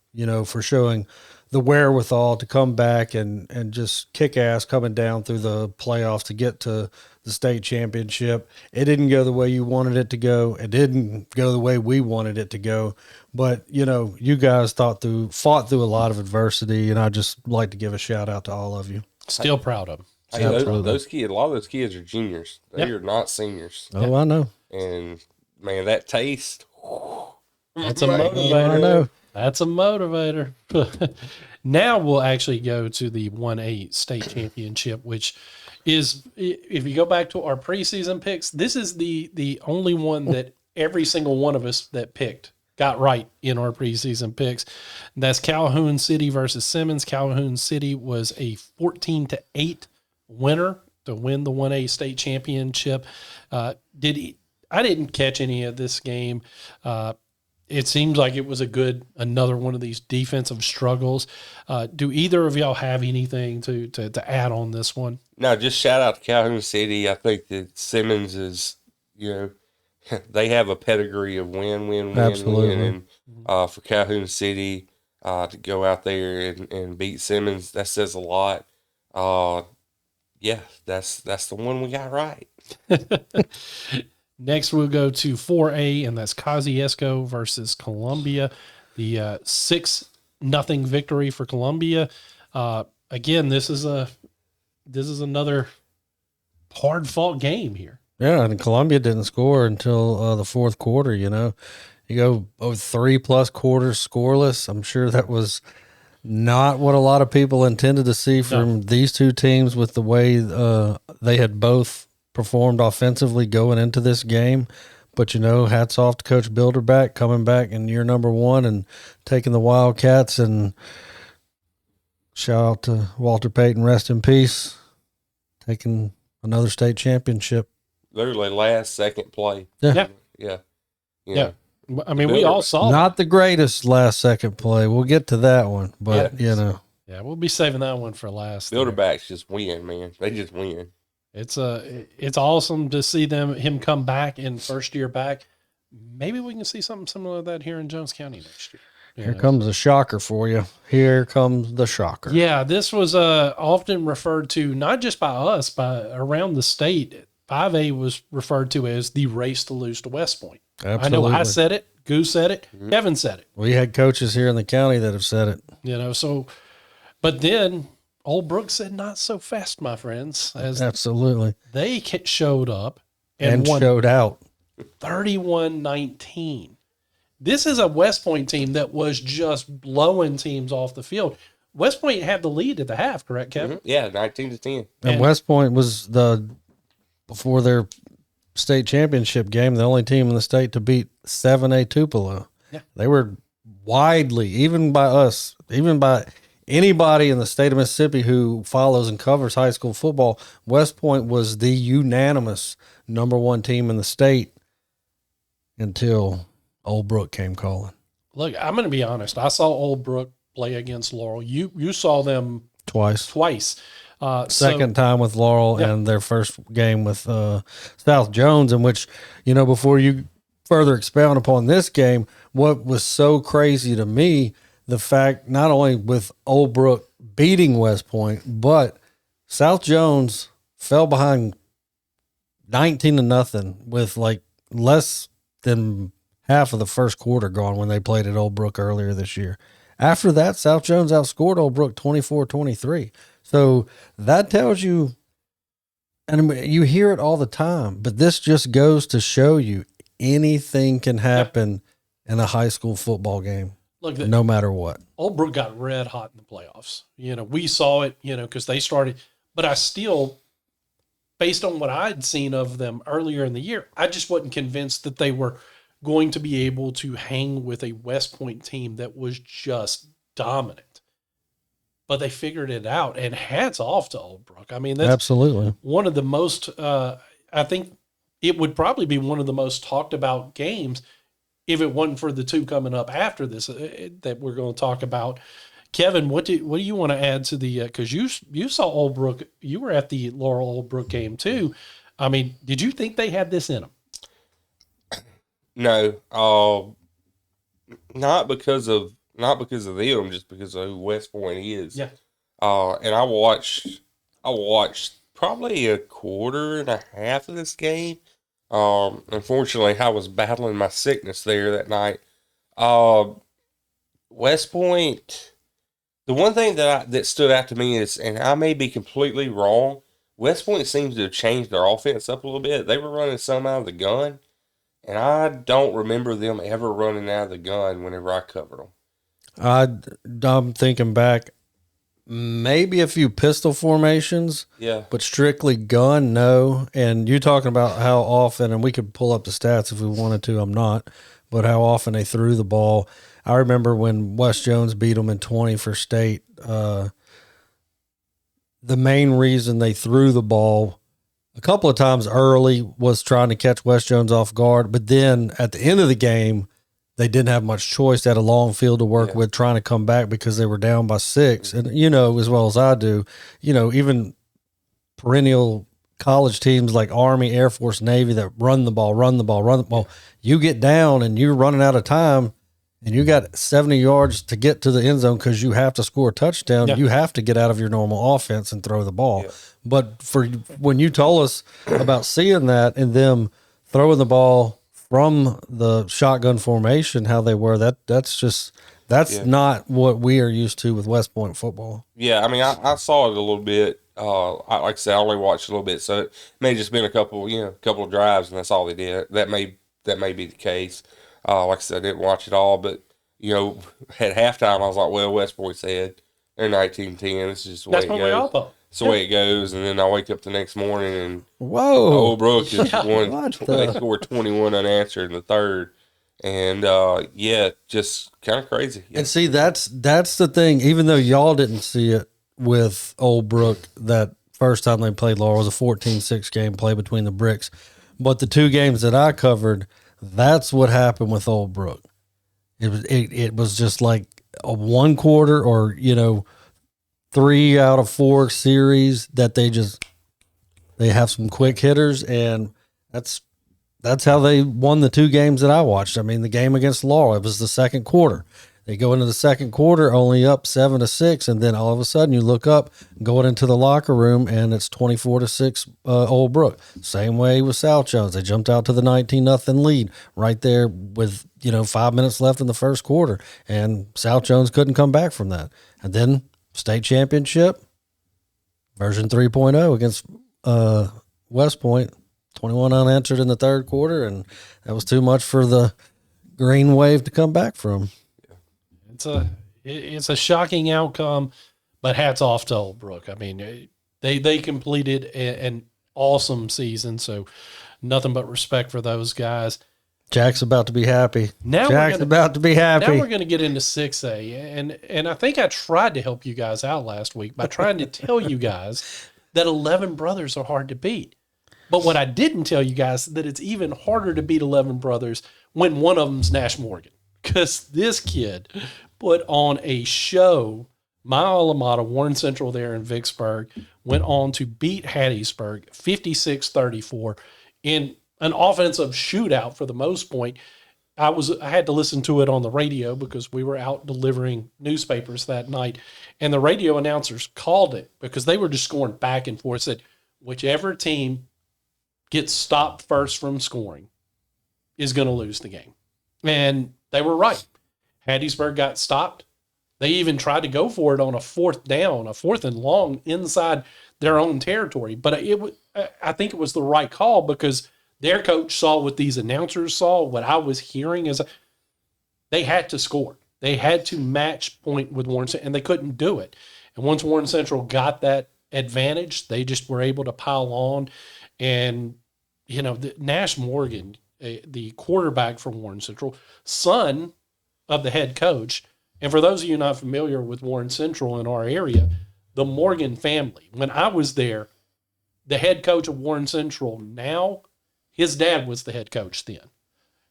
for showing the wherewithal to come back and just kick ass coming down through the playoffs to get to the state championship. It didn't go the way you wanted it to go. It didn't go the way we wanted it to go. But, you guys fought through a lot of adversity, and I just like to give a shout out to all of you. Still proud of them. Hey, those kids, a lot of those kids are juniors. They are not seniors. Oh, I know. And, man, that taste. That's a motivator. I know. That's a motivator. Now we'll actually go to the 1A state championship, which is, if you go back to our preseason picks, this is the only one that every single one of us that picked got right in our preseason picks. That's Calhoun City versus Simmons. Calhoun City was a 14-8 winner to win the 1A state championship. I didn't catch any of this game. It seems like it was another one of these defensive struggles. Do either of y'all have anything to add on this one? No, just shout out to Calhoun City. I think that Simmons is, they have a pedigree of win. And for Calhoun City to go out there and beat Simmons, that says a lot. That's the one we got right. Next, we'll go to 4A, and that's Kosciuszko versus Columbia. The 6-0 victory for Columbia. Again, this is another hard-fought game here. Yeah, and Columbia didn't score until the fourth quarter. You go over 3+ quarters scoreless. I'm sure that was not what a lot of people intended to see from these two teams with the way they had both performed offensively going into this game. But, hats off to Coach Bilderback coming back in year number 1 and taking the Wildcats, and shout out to Walter Payton, rest in peace, taking another state championship. Literally last second play. Yeah. Yeah. I mean, we all saw not the greatest last second play. We'll get to that one, but Yeah, we'll be saving that one for last. Bilderbacks just win, man. They just win. It's awesome to see him come back in first year back. Maybe we can see something similar to that here in Jones County next year. Here comes the shocker for you. Here comes the shocker. Yeah, this was often referred to not just by us, but around the state. 5A was referred to as the race to lose to West Point. Absolutely. I know I said it. Goose said it. Kevin said it. We had coaches here in the county that have said it. But then Old Brook said, not so fast, my friends. Absolutely. They showed up and showed out 31-19. This is a West Point team that was just blowing teams off the field. West Point had the lead at the half, correct, Kevin? Mm-hmm. Yeah, 19-10. And West Point was before their state championship game, the only team in the state to beat 7A Tupelo. Yeah. They were widely, even by us, even by anybody in the state of Mississippi who follows and covers high school football, West Point was the unanimous number 1 team in the state until Old Brook came calling. Look, I'm going to be honest. I saw Old Brook play against Laurel. You saw them twice. Second time with Laurel and their first game with South Jones, in which, before you further expound upon this game, what was so crazy to me, the fact not only with Old Brook beating West Point, but South Jones fell behind 19-0 with like less than half of the first quarter gone when they played at Old Brook earlier this year. After that, South Jones outscored Old Brook 24-23. So that tells you, and you hear it all the time, but this just goes to show you anything can happen in a high school football game. Look, no matter what. Old Brook got red hot in the playoffs. We saw it, because they started but I still, based on what I'd seen of them earlier in the year, I just wasn't convinced that they were going to be able to hang with a West Point team that was just dominant. But they figured it out, and hats off to Old Brook. I mean, that's Absolutely. one of the most, I think it would probably be one of the most talked about games if it wasn't for the two coming up after this that we're going to talk about. Kevin, what do you want to add to the, because you saw Old Brook, you were at the Laurel Old Brook game too. I mean, did you think they had this in them? No, not because of them, just because of who West Point is. Yeah. And I watched probably a quarter and a half of this game. Unfortunately, I was battling my sickness there that night. West Point, the one thing that stood out to me is, and I may be completely wrong, West Point seems to have changed their offense up a little bit. They were running some out of the gun, and I don't remember them ever running out of the gun whenever I covered them. I'm thinking back, maybe a few pistol formations, Yeah. but strictly gun, no. And you talking about how often, and we could pull up the stats if we wanted to, I'm not, but how often they threw the ball. I remember when West Jones beat them in 20 for state, the main reason they threw the ball a couple of times early was trying to catch West Jones off guard, but then at the end of the game, they didn't have much choice. They had a long field to work with trying to come back because they were down by 6. And, you know, as well as I do, you know, even perennial college teams like Army, Air Force, Navy that run the ball, you get down and you're running out of time and you got 70 yards to get to the end zone because you have to score a touchdown. Yeah. You have to get out of your normal offense and throw the ball. Yeah. But for when you told us about seeing that and them throwing the ball from the shotgun formation, how they were, that's not what we are used to with West Point football. Yeah, I mean, I saw it a little bit. Like I said, I only watched a little bit, so it may just been a couple of drives, and that's all they did. That may be the case. Like I said, I didn't watch it all, but at halftime, I was like, well, West Point said they're 19-10. This is just the way it goes. That's what we all thought. It's the way it goes, and then I wake up the next morning and Old Brook is they scored 21 unanswered in the third, and just kind of crazy. Yeah. And see, that's the thing. Even though y'all didn't see it with Old Brook, that first time they played Laurel was a 14-6 game play between the bricks, but the 2 games that I covered, that's what happened with Old Brook. It was just like a 1 quarter or 3 out of 4 series that they have some quick hitters, and that's how they won the 2 games that I watched. I mean, the game against Laurel, it was the second quarter. They go into the second quarter only up 7-6, and then all of a sudden you look up going into the locker room and it's 24-6 Old Brook. Same way with South Jones. They jumped out to the 19-0 lead right there with 5 minutes left in the first quarter, and South Jones couldn't come back from that. And then state championship, version 3.0 against West Point, 21 unanswered in the third quarter, and that was too much for the Green Wave to come back from. It's a shocking outcome, but hats off to Old Brook. I mean, they completed an awesome season, so nothing but respect for those guys. Jack's about to be happy. Now we're going to get into 6A, and I think I tried to help you guys out last week by trying to tell you guys that 11 brothers are hard to beat. But what I didn't tell you guys that it's even harder to beat 11 brothers when one of them's Nash Morgan, because this kid put on a show. My alma mater, Warren Central there in Vicksburg, went on to beat Hattiesburg 56-34 in an offensive shootout for the most point. I had to listen to it on the radio because we were out delivering newspapers that night, and the radio announcers called it because they were just scoring back and forth, said whichever team gets stopped first from scoring is going to lose the game. And they were right. Hattiesburg got stopped. They even tried to go for it on a 4th down, a 4th and long inside their own territory. But I think it was the right call because their coach saw what these announcers saw. What I was hearing is they had to score. They had to match point with Warren Central, and they couldn't do it. And once Warren Central got that advantage. They just were able to pile on. And, Nash Morgan, the quarterback for Warren Central, son of the head coach. And for those of you not familiar with Warren Central in our area, the Morgan family, when I was there, the head coach of Warren Central now, his dad was the head coach then.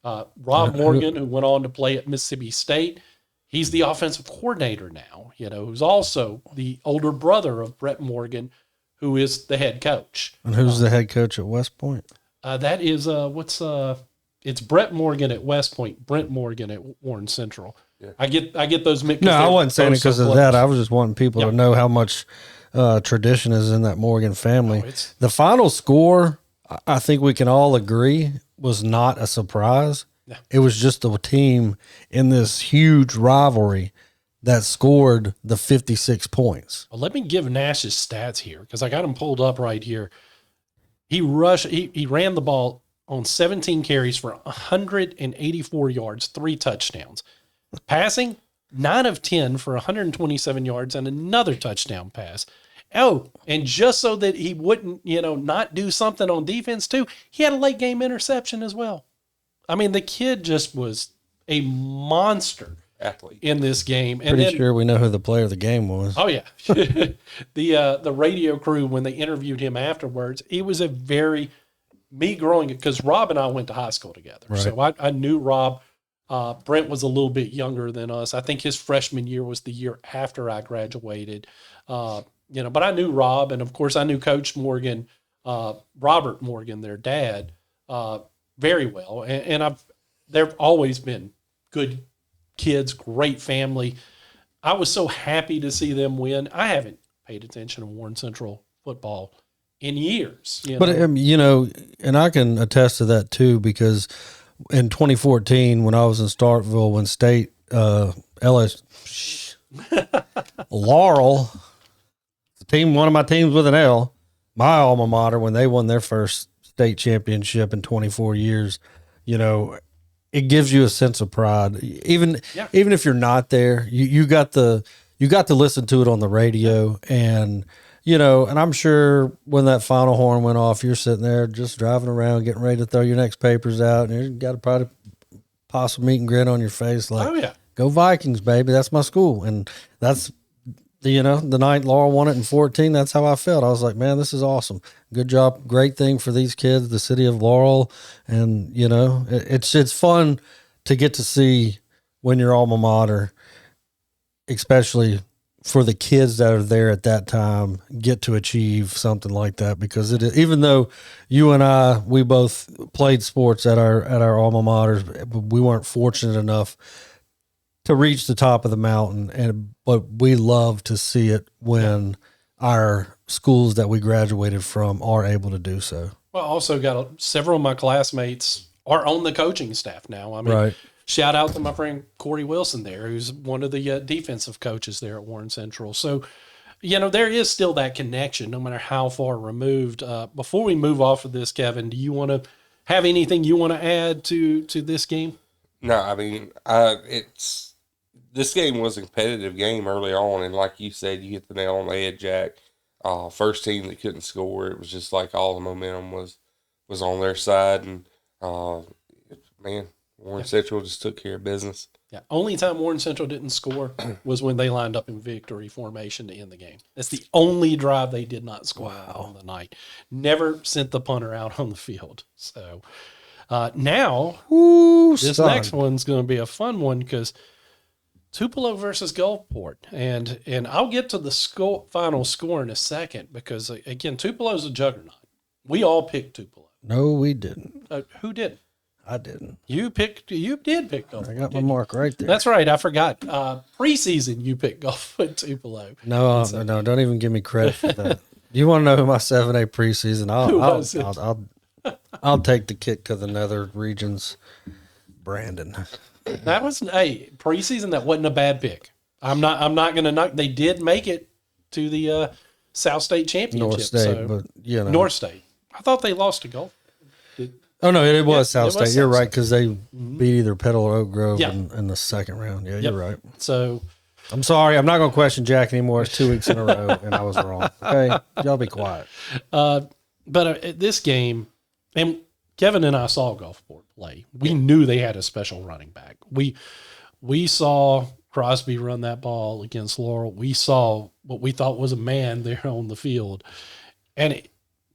Rob Morgan, who went on to play at Mississippi State, he's the offensive coordinator now, who's also the older brother of Brett Morgan, who is the head coach. And who's the head coach at West Point? That is, it's Brett Morgan at West Point, Brent Morgan at Warren Central. Yeah. I get those mixed. No, I wasn't saying it because of that. I was just wanting people to know how much tradition is in that Morgan family. No, the final score, I think we can all agree, was not a surprise. No. It was just a team in this huge rivalry that scored the 56 points. Well, let me give Nash's stats here because I got him pulled up right here. He ran the ball on 17 carries for 184 yards, 3 touchdowns. Passing, 9 of 10 for 127 yards and another touchdown pass. Oh, and just so that he wouldn't, not do something on defense too, he had a late game interception as well. I mean, the kid just was a monster athlete in this game. And Pretty sure we know who the player of the game was. Oh yeah, the radio crew, when they interviewed him afterwards, he was me growing it because Rob and I went to high school together, right. So I knew Rob. Brent was a little bit younger than us. I think his freshman year was the year after I graduated. But I knew Rob, and of course I knew Coach Morgan, Robert Morgan, their dad, very well. And they've always been good kids, great family. I was so happy to see them win. I haven't paid attention to Warren Central football in years. But, and I can attest to that too, because in 2014, when I was in Starkville, when State, Laurel, one of my teams with an L, my alma mater, when they won their first state championship in 24 years, it gives you a sense of pride. Even if you're not there, you got to listen to it on the radio, and and I'm sure when that final horn went off, you're sitting there just driving around, getting ready to throw your next papers out, and you got a probably possum meat and grin on your face, like, oh yeah, go Vikings, baby, that's my school. And that's the night Laurel won it in 14. That's how I felt. I was like, man, this is awesome. Good job, great thing for these kids, the city of Laurel, and it's fun to get to see when your alma mater, especially for the kids that are there at that time, get to achieve something like that, because even though you and I, we both played sports at our alma maters, we weren't fortunate enough to reach the top of the mountain, but we love to see it when our schools that we graduated from are able to do so. Well, I also got several of my classmates are on the coaching staff now. I mean, right. Shout out to my friend Corey Wilson there, who's one of the defensive coaches there at Warren Central. So, there is still that connection, no matter how far removed. Before we move off of this, Kevin, do you want to have anything you want to add to this game? No, I mean, this game was a competitive game early on, and like you said, you hit the nail on the head, Jack. First team that couldn't score, it was just like all the momentum was on their side, and man, Warren Central just took care of business. Yeah, only time Warren Central didn't score was when they lined up in victory formation to end the game. That's the only drive they did not score on the night. Never sent the punter out on the field. So now this next one's going to be a fun one, because Tupelo versus Gulfport, and I'll get to the final score in a second, because again, Tupelo's a juggernaut. We all picked Tupelo. No, we didn't. Who did? I didn't. You did pick Gulfport. I got my mark right there. That's right. I forgot. Preseason, you picked Gulfport Tupelo. No, don't even give me credit for that. Do you want to know who my 7A preseason? I'll take the kick to the nether regions. Brandon. That was preseason. That wasn't a bad pick. I'm not going to knock. They did make it to the South State Championship. North State, but North State. I thought they lost to Gulf. Oh no, it was South State. You're right, because they Mm-hmm. beat either Petal or Oak Grove in the second round. Yeah, you're right. So, I'm sorry. I'm not going to question Jack anymore. It's 2 weeks in a row, and I was wrong. Okay, y'all be quiet. But this game, and Kevin and I saw Gulfport play. We knew they had a special running back. We saw Crosby run that ball against Laurel. We saw what we thought was a man there on the field. And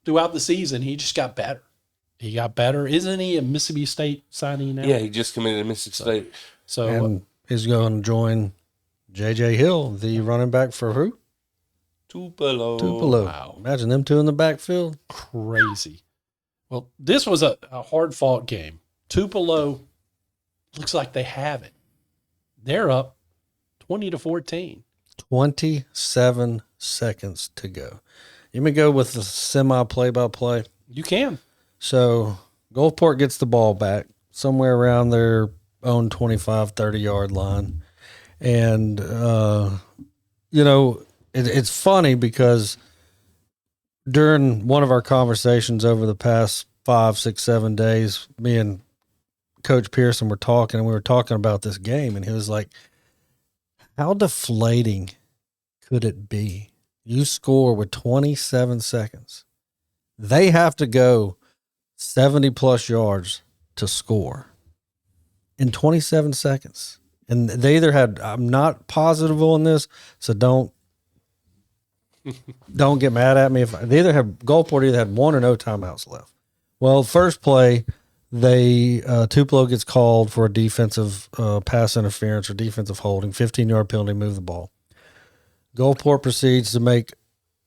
throughout the season, he just got better. He got better. Isn't he a Mississippi State signee now? Yeah, he just committed to Mississippi State. So And he's going to join J.J. Hill, the running back for who? Tupelo. Wow. Imagine them two in the backfield. Crazy. Well, this was a hard-fought game. Tupelo looks like they have it. They're up 20-14. 27 seconds to go. You may go with the semi-play-by-play. You can. So Gulfport gets the ball back somewhere around their own 25, 30-yard line. And, it's funny because during one of our conversations over the past 5, 6, 7 days, me and Coach Pierson were talking, and we were talking about this game, and he was like, how deflating could it be? You score with 27 seconds. They have to go 70-plus yards to score in 27 seconds. And they either had, I'm not positive on this, so don't get mad at me. If they either have, Gulfport either had one or no timeouts left. Well, first play, Tupelo gets called for a defensive pass interference or defensive holding, 15-yard penalty, move the ball. Gulfport proceeds to make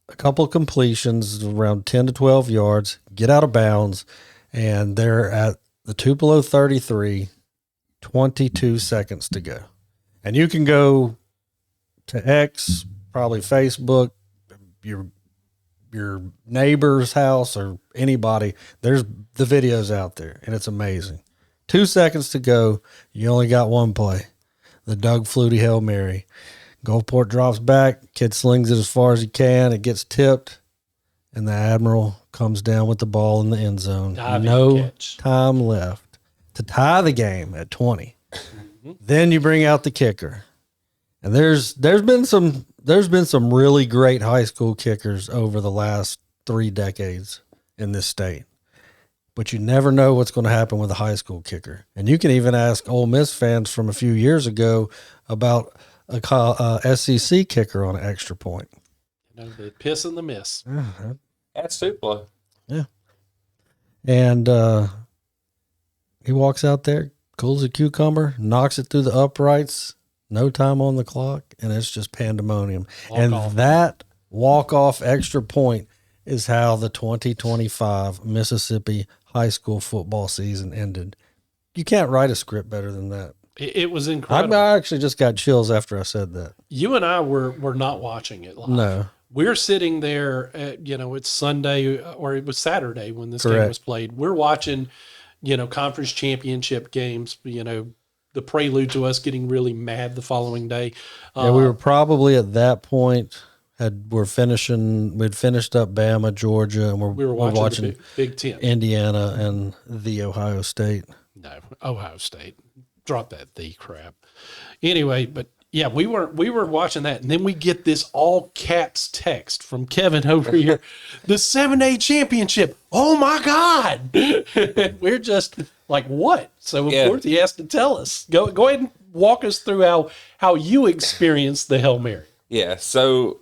a couple of completions around 10 to 12 yards, get out of bounds, and they're at the Tupelo 33, 22 seconds to go. And you can go to X, probably Facebook, your neighbor's house or anybody. There's the videos out there, and it's amazing. 2 seconds to go. You only got one play. The Doug Flutie Hail Mary. Gulfport drops back. Kid slings it as far as he can. It gets tipped, and the Admiral comes down with the ball in the end zone. No time left to tie the game at 20. Then you bring out the kicker. And there's been some really great high school kickers over the last 3 decades in this state. But you never know what's going to happen with a high school kicker. And you can even ask Ole Miss fans from a few years ago about a SEC kicker on an extra point. The piss and the miss. That's Tupelo. Yeah. And he walks out there, cools a cucumber, knocks it through the uprights, no time on the clock, and it's just pandemonium. That walk-off extra point is how the 2025 Mississippi high school football season ended. You can't write a script better than that. It was incredible. I actually just got chills after I said that. You and I were not watching it live. No. We're sitting there at, it's Sunday or it was Saturday when this game was played. We're watching, conference championship games, the prelude to us getting really mad the following day. We were probably at that point we'd finished up Bama, Georgia, and we were watching the Big Ten, Indiana and the Ohio State. No, Ohio State. Drop that "the" crap. Anyway, but yeah, we were watching that, and then we get this all caps text from Kevin over here. The 7A championship. Oh my God. We're just like, what? So of course he has to tell us. Go ahead and walk us through how you experienced the Hail Mary. Yeah, so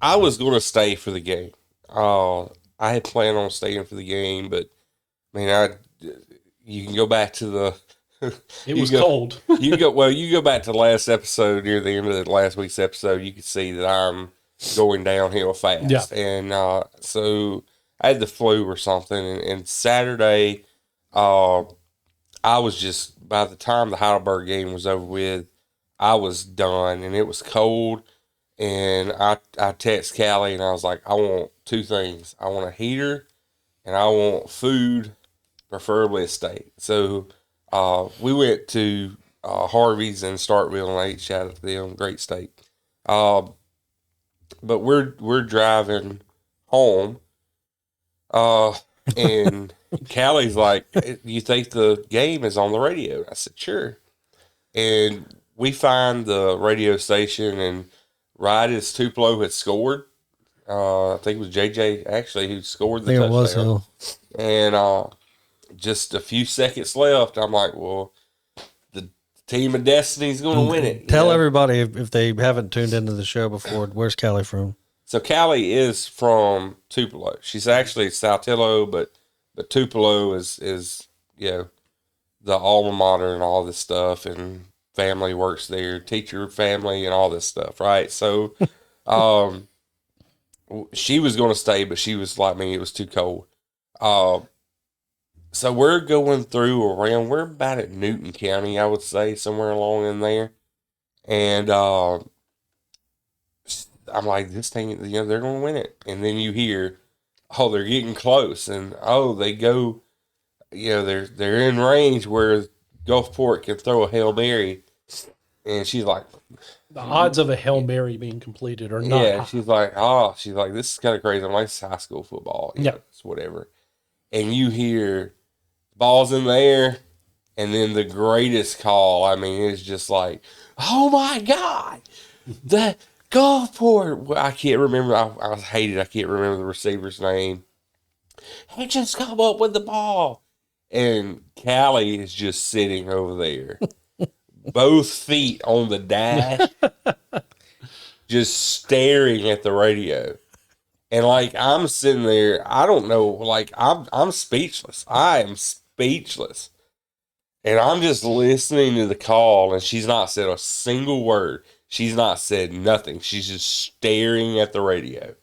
I was going to stay for the game. I had planned on staying for the game, but you can go back to the. It was cold. You go back to the last episode, near the end of the last week's episode, you could see that I'm going downhill fast. Yeah. And so I had the flu or something. And Saturday, I was just, by the time the Heidelberg game was over with, I was done. And it was cold. And I text Callie and I was like, I want 2 things. I want a heater and I want food, preferably a steak. So we went to Harvey's in Starkville and shout out to them, great steak. But we're driving home, and Callie's like, "You think the game is on the radio?" I said, "Sure." And we find the radio station, and right as Tupelo had scored, I think it was JJ actually who scored the I think touchdown. it was Hill. And just a few seconds left. I'm like, well, the team of destiny's going to win it. Tell everybody if they haven't tuned into the show before, where's Callie from? So Callie is from Tupelo. She's actually Saltillo, but Tupelo is the alma mater and all this stuff, and family works there, teacher family and all this stuff, right? So she was going to stay, but she was like me, it was too cold. So we're going through around, we're about at Newton County, I would say, somewhere along in there. And I'm like, this thing, they're going to win it. And then you hear, oh, they're getting close. And, oh, they go, they're in range where Gulfport can throw a Hail Mary. And she's like, The odds of a Hail Mary being completed are not high. she's like, this is kind of crazy. I'm like, it's high school football. It's whatever. And you hear balls in the air, and then the greatest call. I mean, it's just like, oh my God, the Gulfport. I can't remember. I hated. I can't remember the receiver's name. He just come up with the ball, and Callie is just sitting over there, both feet on the dash, just staring at the radio. And like, I'm sitting there, I don't know, like I'm speechless. I am speechless. And I'm just listening to the call, and she's not said a single word. She's not said nothing. She's just staring at the radio.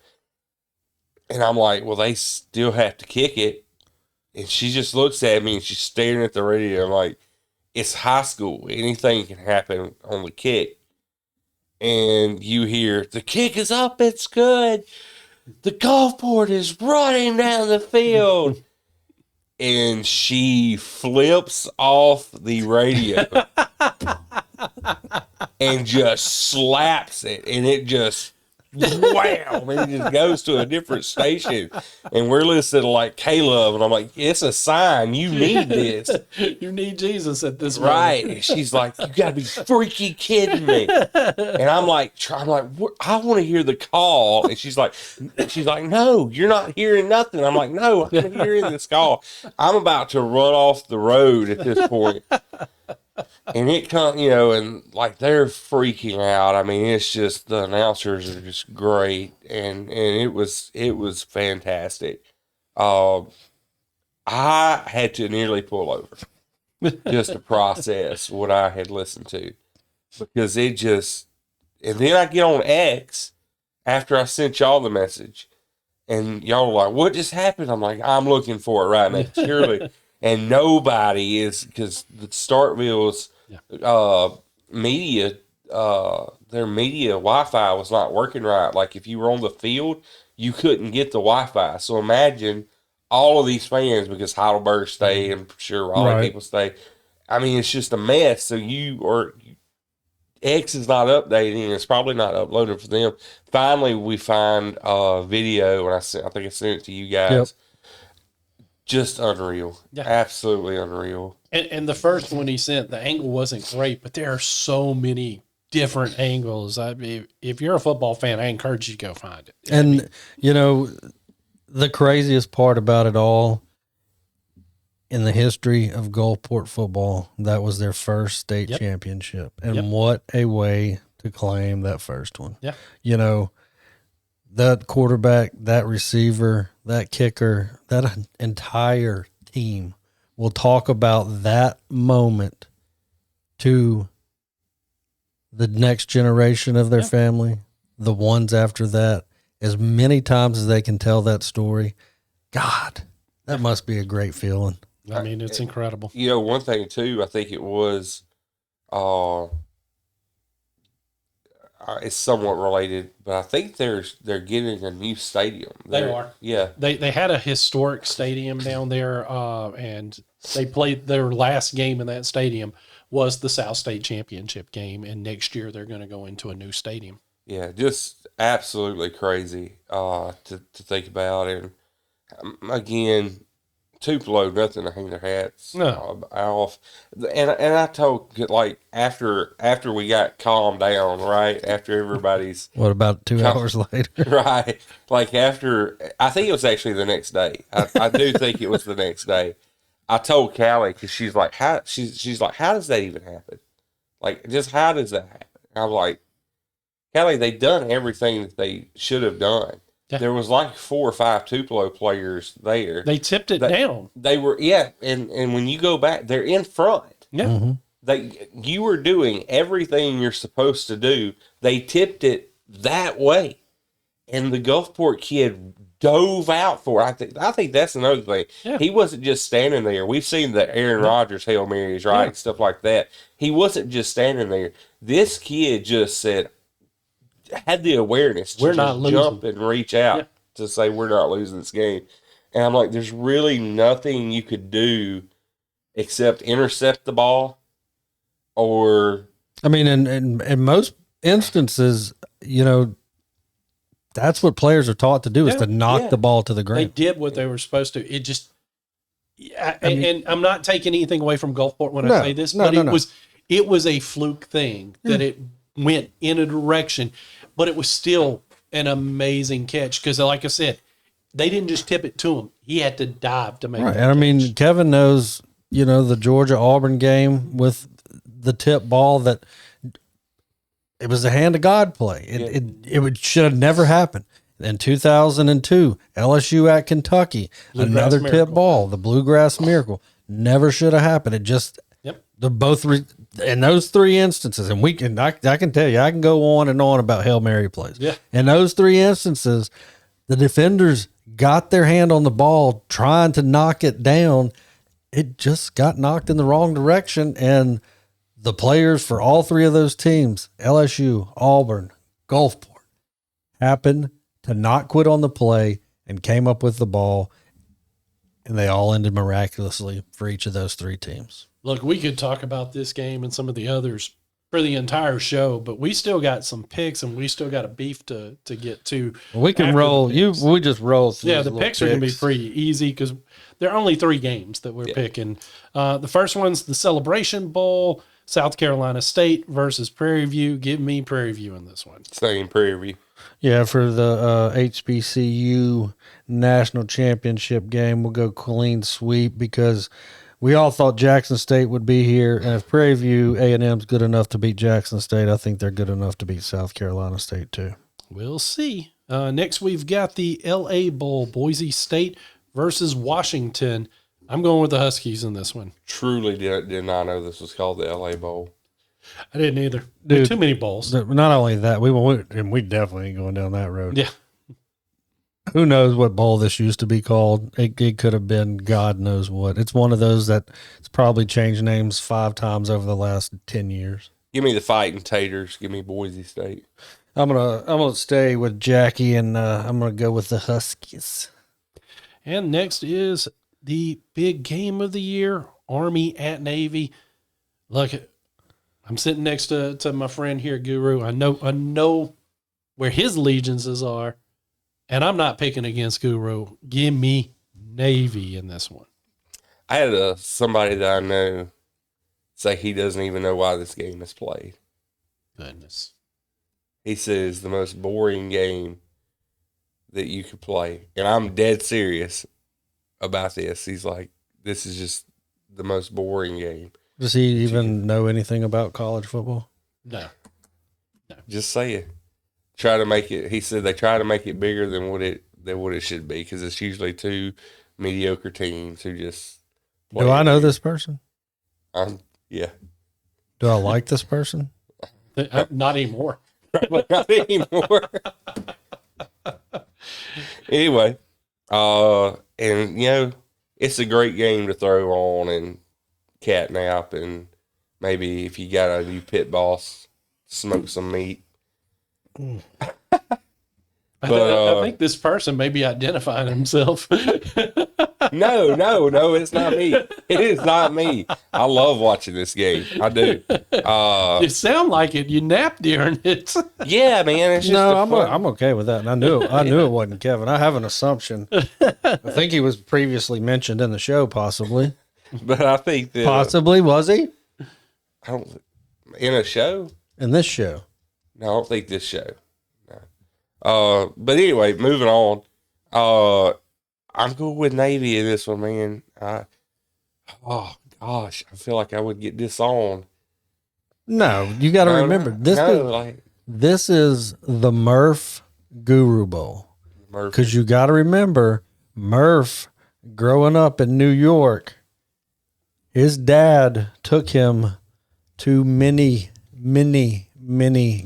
And I'm like, well, they still have to kick it. And she just looks at me, and she's staring at the radio. I'm like, it's high school. Anything can happen on the kick. And you hear, the kick is up, it's good. The Gulfport is running down the field. And she flips off the radio and just slaps it. And it just, wow, it just goes to a different station. And we're listening to like Caleb. And I'm like, it's a sign. You need this. You need Jesus at this Right. moment. And she's like, you got to be freaking kidding me. And I'm like, I want to hear the call. And she's like, no, you're not hearing nothing. I'm like, no, I'm hearing this call. I'm about to run off the road at this point. And it comes, and like they're freaking out. I mean, it's just, the announcers are just great. And it was fantastic. I had to nearly pull over just to process what I had listened to, because it just, and then I get on X after I sent y'all the message, and y'all are like, what just happened? I'm like, I'm looking for it right now, surely. And nobody is, because the Starkville's media, their media Wi-Fi was not working right. Like if you were on the field, you couldn't get the Wi-Fi. So imagine all of these fans, because Heidelberg stay, and sure Raleigh people stay. I mean, it's just a mess. So X is not updating, and it's probably not uploading for them. Finally, we find a video, and I think I sent it to you guys. Yep. Just unreal. Yeah. Absolutely unreal. And the first one he sent, the angle wasn't great, but there are so many different angles. I mean, if you're a football fan, I encourage you to go find it. And, the craziest part about it all, in the history of Gulfport football, that was their first state championship. And what a way to claim that first one. Yeah. That quarterback, that receiver, that kicker, that entire team will talk about that moment to the next generation of their family, the ones after that, as many times as they can tell that story. God, that must be a great feeling. I mean, it's incredible. One thing too, I think it was, it's somewhat related, but I think they're getting a new stadium. They are. Yeah. They had a historic stadium down there, and they played their last game in that stadium was the South State Championship game, and next year they're going to go into a new stadium. Yeah, just absolutely crazy to think about. And again, Tupelo, nothing to hang their hats off. And I told, like, after we got calmed down, right, after everybody's What about 2 hours later? right, like after, I think it was actually the next day. I do think it was the next day. I told Callie, because she's like, she's like, how does that even happen? Like, just how does that happen? I'm like, Callie, they done everything that they should have done. Yeah. There was like 4 or 5 Tupelo players there. They tipped it down. They were, and when you go back, they're in front. Yeah. Mm-hmm. You were doing everything you're supposed to do. They tipped it that way. And the Gulfport kid dove out for it. I think that's another thing. Yeah. He wasn't just standing there. We've seen the Aaron Rodgers Hail Marys, right? Yeah. Stuff like that. He wasn't just standing there. This kid just said, had the awareness to jump and reach out to say, we're not losing this game. And I'm like, there's really nothing you could do except intercept the ball or... I mean, in most instances, you know, that's what players are taught to do is to knock the ball to the ground. They did what they were supposed to. It just... and I'm not taking anything away from Gulfport when I say this, but it was a fluke thing that it went in a direction, but it was still an amazing catch because, like I said, they didn't just tip it to him. He had to dive to make it. And I mean, Kevin knows, you know, the Georgia-Auburn game with the tip ball that it was a hand of God play. It should have never happened. In 2002, LSU at Kentucky, another tip ball, the Bluegrass Miracle, never should have happened. It just they're both in those 3 instances, and I can tell you, I can go on and on about Hail Mary plays. Yeah. In those 3 instances, the defenders got their hand on the ball trying to knock it down. It just got knocked in the wrong direction, and the players for all 3 of those teams, LSU, Auburn, Gulfport, happened to not quit on the play and came up with the ball, and they all ended miraculously for each of those 3 teams. Look, we could talk about this game and some of the others for the entire show, but we still got some picks and we still got a beef to get to. We can roll. We just roll through. Yeah, the picks are going to be pretty easy because there are only 3 games that we're picking. The first one's the Celebration Bowl, South Carolina State versus Prairie View. Give me Prairie View in this one. Same Prairie View. Yeah, for the HBCU National Championship game, we'll go clean sweep because we all thought Jackson State would be here, and if Prairie View A&M's good enough to beat Jackson State, I think they're good enough to beat South Carolina State too. We'll see. Next, we've got the LA Bowl, Boise State versus Washington. I'm going with the Huskies in this one. Truly did not know this was called the LA Bowl. I didn't either. Dude, too many bowls. Not only that, we definitely ain't going down that road. Yeah. Who knows what bowl this used to be called? It could have been God knows what. It's one of those that it's probably changed names 5 times over the last 10 years. Give me the Fighting Taters. Give me Boise State. I'm gonna stay with Jackie, and I'm gonna go with the Huskies. And next is the big game of the year, Army at Navy. Look, I'm sitting next to my friend here, Guru. I know where his allegiances are. And I'm not picking against Guru. Give me Navy in this one. I had somebody that I know say he doesn't even know why this game is played. Goodness. He says the most boring game that you could play. And I'm dead serious about this. He's like, this is just the most boring game. Does he even know anything about college football? No. Just say it. Try to make it. He said they try to make it bigger than what it should be because it's usually 2 mediocre teams who just. Do I know this person? Yeah. Do I like this person? Not anymore. Not anymore. Anyway, and you know, it's a great game to throw on and catnap, and maybe if you got a new pit boss, smoke some meat. I think this person may be identifying himself. No, it's not me. It is not me. I love watching this game. I do. You sound like it. You napped during it. Yeah, man. It's just No, a I'm fun- I'm okay with that. And I knew it wasn't Kevin. I have an assumption. I think he was previously mentioned in the show, possibly. But I think that Possibly, was he? I don't in a show. In this show. No, I don't think this show. No. But anyway, moving on. I'm going with Navy in this one, man. Oh gosh, I feel like I would get this on. No, you got to remember this is the Murph Guru Bowl. Because you got to remember, Murph, growing up in New York, his dad took him to many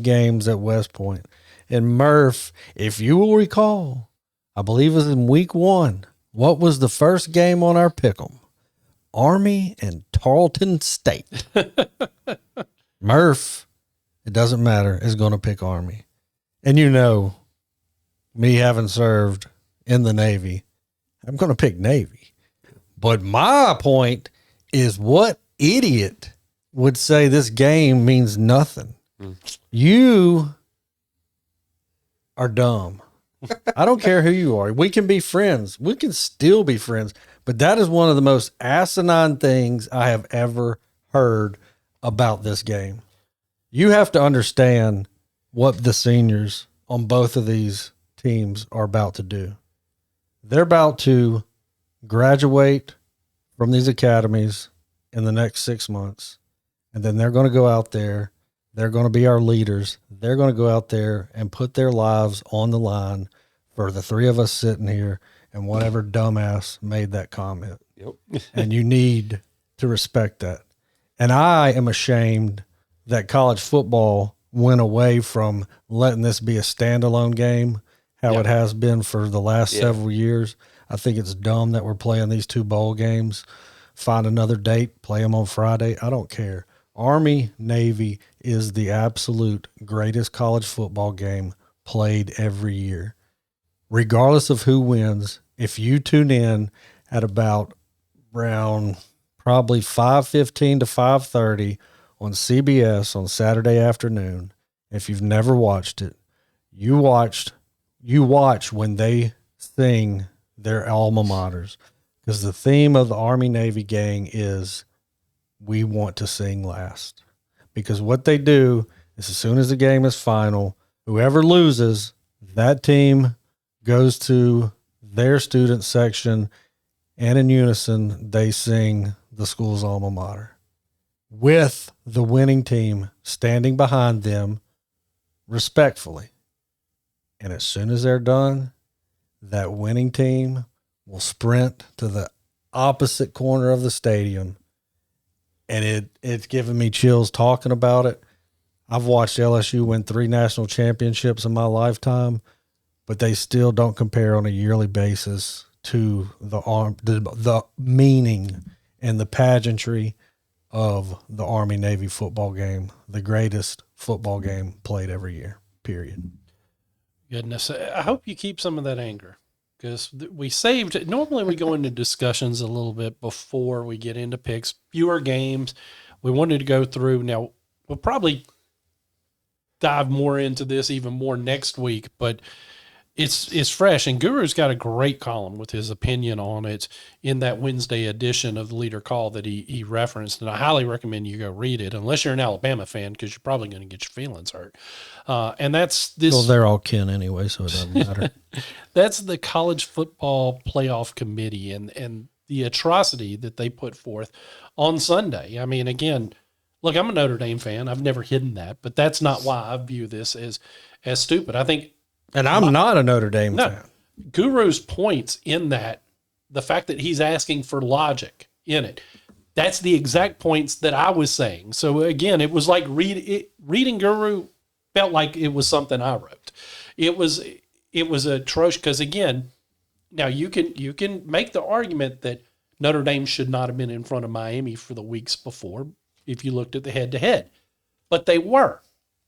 games at West Point. And Murph, if you will recall, I believe it was in week 1. What was the first game on our pick'em? Army and Tarleton State. Murph, it doesn't matter, is going to pick Army. And you know, me having served in the Navy, I'm going to pick Navy. But my point is, what idiot would say this game means nothing? You are dumb. I don't care who you are. We can be friends. We can still be friends. But that is one of the most asinine things I have ever heard about this game. You have to understand what the seniors on both of these teams are about to do. They're about to graduate from these academies in the next 6 months. And then they're going to go out there. They're going to be our leaders. They're going to go out there and put their lives on the line for the three of us sitting here and whatever dumbass made that comment. Yep. And you need to respect that. And I am ashamed that college football went away from letting this be a standalone game, how it has been for the last several years. I think it's dumb that we're playing these 2 bowl games. Find another date, play them on Friday. I don't care. Army, Navy is the absolute greatest college football game played every year. Regardless of who wins, if you tune in at about around probably 5:15 to 5:30 on CBS on Saturday afternoon, if you've never watched it, you watch when they sing their alma maters, because the theme of the Army-Navy gang is we want to sing last. Because what they do is, as soon as the game is final, whoever loses, that team goes to their student section, and in unison, they sing the school's alma mater, with the winning team standing behind them respectfully. And as soon as they're done, that winning team will sprint to the opposite corner of the stadium. And it's giving me chills talking about it. I've watched LSU win 3 national championships in my lifetime, but they still don't compare on a yearly basis to the meaning and the pageantry of the Army-Navy football game, the greatest football game played every year, period. Goodness, I hope you keep some of that anger, because we saved it. Normally we go into discussions a little bit before we get into picks, fewer games. We wanted to go through. Now, we'll probably dive more into this even more next week, but it's fresh. And Guru's got a great column with his opinion on it in that Wednesday edition of the Leader Call that he referenced. And I highly recommend you go read it, unless you're an Alabama fan, because you're probably going to get your feelings hurt. And that's this. Well, they're all kin anyway, so it doesn't matter. That's the College Football Playoff Committee and the atrocity that they put forth on Sunday. I mean, again, look, I'm a Notre Dame fan. I've never hidden that, but that's not why I view this as stupid. I think. And I'm not a Notre Dame fan. Guru's points in that, the fact that he's asking for logic in it, that's the exact points that I was saying. So again, it was like reading Guru felt like it was something I wrote. It was atrocious, because again, now you can make the argument that Notre Dame should not have been in front of Miami for the weeks before if you looked at the head-to-head, but they were.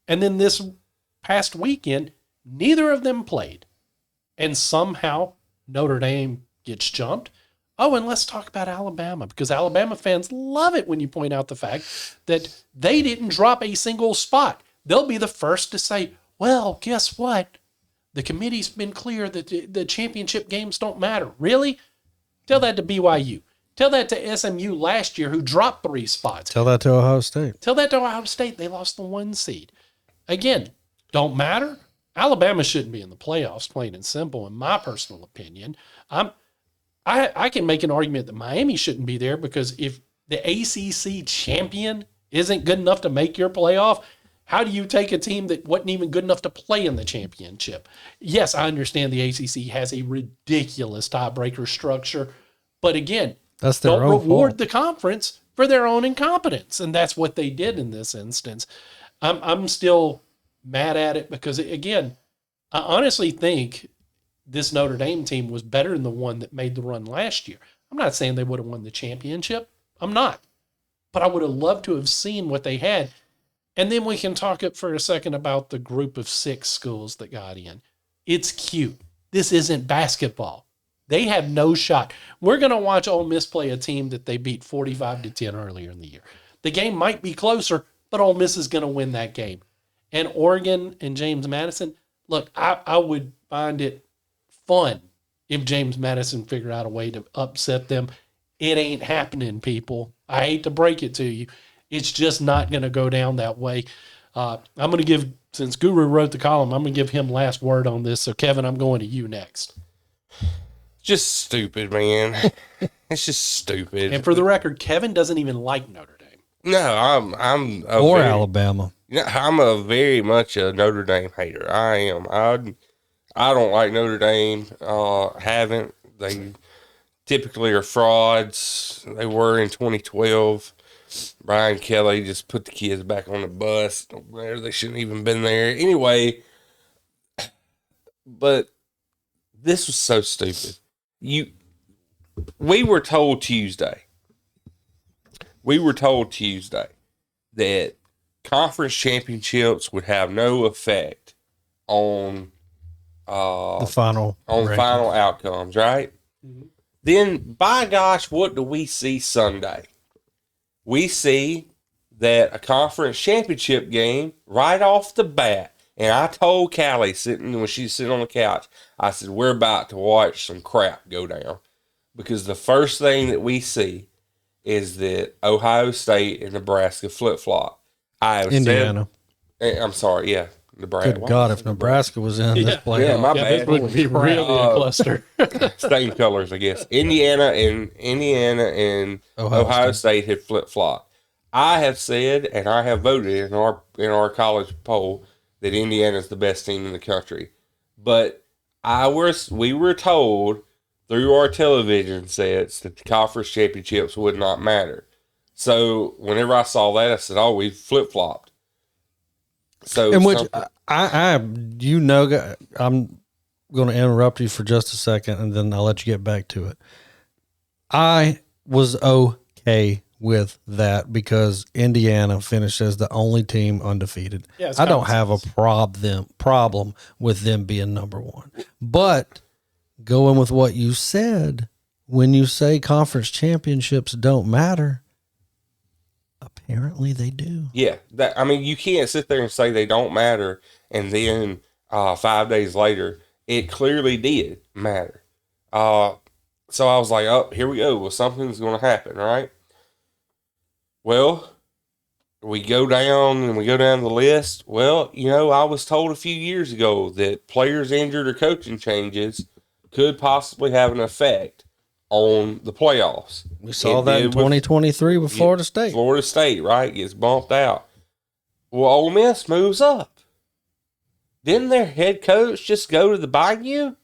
And then this past weekend, neither of them played. And somehow Notre Dame gets jumped. Oh, and let's talk about Alabama, because Alabama fans love it when you point out the fact that they didn't drop a single spot. They'll be the first to say, well, guess what? The committee's been clear that the championship games don't matter. Really? Tell that to BYU. Tell that to SMU last year, who dropped 3 spots. Tell that to Ohio State. Tell that to Ohio State. They lost the 1 seed. Again, don't matter. Alabama shouldn't be in the playoffs, plain and simple, in my personal opinion. I can make an argument that Miami shouldn't be there, because if the ACC champion isn't good enough to make your playoff, how do you take a team that wasn't even good enough to play in the championship? Yes, I understand the ACC has a ridiculous tiebreaker structure, but again, That's their don't own reward fault. the conference for their own incompetence, and that's what they did in this instance. I'm still mad at it because, again, I honestly think this Notre Dame team was better than the one that made the run last year. I'm not saying they would have won the championship. I'm not. But I would have loved to have seen what they had. And then we can talk up for a second about the group of 6 schools that got in. It's cute. This isn't basketball. They have no shot. We're going to watch Ole Miss play a team that they beat 45-10 earlier in the year. The game might be closer, but Ole Miss is going to win that game. And Oregon and James Madison, look, I would find it fun if James Madison figured out a way to upset them. It ain't happening, people. I hate to break it to you. It's just not going to go down that way. I'm going to give, since Guru wrote the column, I'm going to give him last word on this. So, Kevin, I'm going to you next. Just stupid, man. It's just stupid. And for the record, Kevin doesn't even like Notre Dame. No, I'm a Or very, Alabama. I'm a very much a Notre Dame hater. I am. I don't like Notre Dame. Haven't. They typically are frauds. They were in 2012. Brian Kelly just put the kids back on the bus where they shouldn't even been there. Anyway, but this was so stupid. We were told Tuesday that conference championships would have no effect on The final. final outcomes, right? Mhm. Then, by gosh, what do we see Sunday? We see that a conference championship game right off the bat, and I told Callie when she was sitting on the couch, I said, we're about to watch some crap go down, because the first thing that we see is that Ohio State and Nebraska flip-flop. Indiana. I'm sorry, yeah. Nebraska. Good God, if Nebraska was in this playoff. Yeah, my This bad. would be really a cluster. Same colors, I guess. Indiana and Ohio State had flip flop. I have said, and I have voted in our college poll, that Indiana is the best team in the country. But we were told through our television sets that the conference championships would not matter. So whenever I saw that, I said, "Oh, we flip flopped." So, In which I'm going to interrupt you for just a second, and then I'll let you get back to it. I was okay with that because Indiana finished as the only team undefeated. Yeah, it's I don't common have a sense. problem with them being number one. But going with what you said, when you say conference championships don't matter, apparently they do. yeah, you can't sit there and say they don't matter, and then 5 days later, it clearly did matter. So I was like, oh, here we go. Well, something's going to happen, right? Well, we go down the list. Well, I was told a few years ago that players injured or coaching changes could possibly have an effect on the playoffs. We saw that in 2023 with Florida State. Florida State, right, gets bumped out. Well, Ole Miss moves up. Didn't their head coach just go to the Bayou?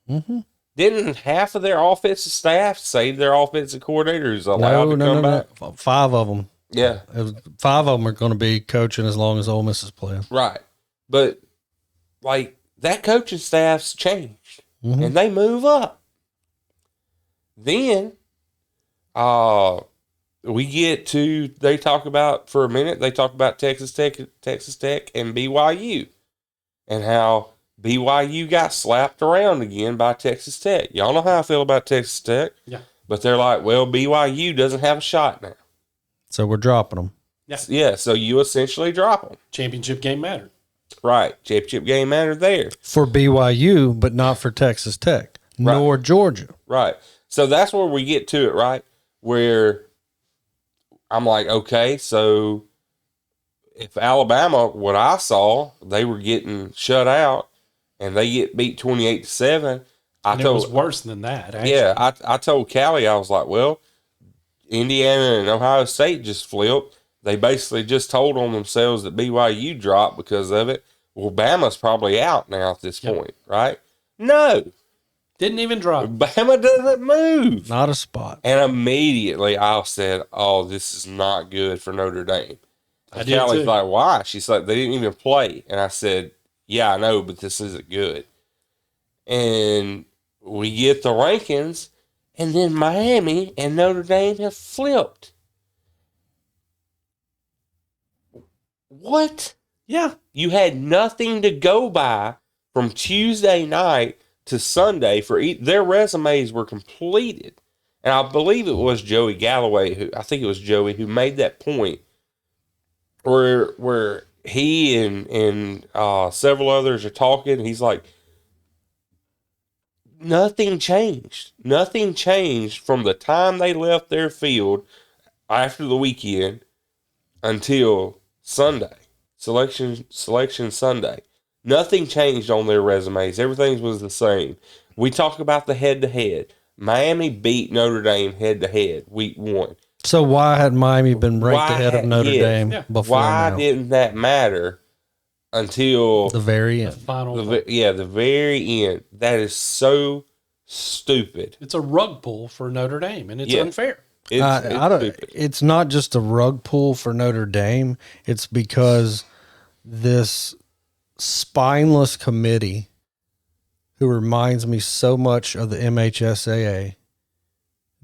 Mm-hmm. Didn't half of their offensive staff save their offensive coordinators allowed to come back? 5 of them. Yeah. 5 of them are going to be coaching as long as Ole Miss is playing. Right. But, that coaching staff's changed. Mm-hmm. And they move up. Then, they talk about Texas Tech and BYU, and how BYU got slapped around again by Texas Tech. Y'all know how I feel about Texas Tech. Yeah. But they're like, well, BYU doesn't have a shot now. So we're dropping them. Yeah, so you essentially drop them. Championship game mattered. Right. Championship game mattered there. For BYU, but not for Texas Tech, nor Georgia. Right. So that's where we get to it, right? Where I'm like, okay, so if Alabama, what I saw, they were getting shut out and they get beat 28-7. It was worse than that, actually. Yeah, I told Callie, I was like, well, Indiana and Ohio State just flipped. They basically just told on themselves that BYU dropped because of it. Well, Bama's probably out now at this point, right? No. Didn't even drop. Bama doesn't move. Not a spot. And immediately I said, oh, this is not good for Notre Dame. I did Callie's too. like, why? She's like, they didn't even play. And I said, yeah, I know, but this isn't good. And we get the rankings, and then Miami and Notre Dame have flipped. What? Yeah. You had nothing to go by from Tuesday night to Sunday for their resumes were completed. And I believe it was Joey Galloway I think it was Joey who made that point where he and several others are talking. And he's like, nothing changed. Nothing changed from the time they left their field after the weekend until Sunday. Selection Sunday. Nothing changed on their resumes. Everything was the same. We talk about the head-to-head. Miami beat Notre Dame head-to-head week 1. So why had Miami been ranked ahead of Notre Dame before Why now? didn't that matter until The very end. the very end? That is so stupid. It's a rug pull for Notre Dame, and it's unfair. It's not just a rug pull for Notre Dame. It's because this spineless committee who reminds me so much of the MHSAA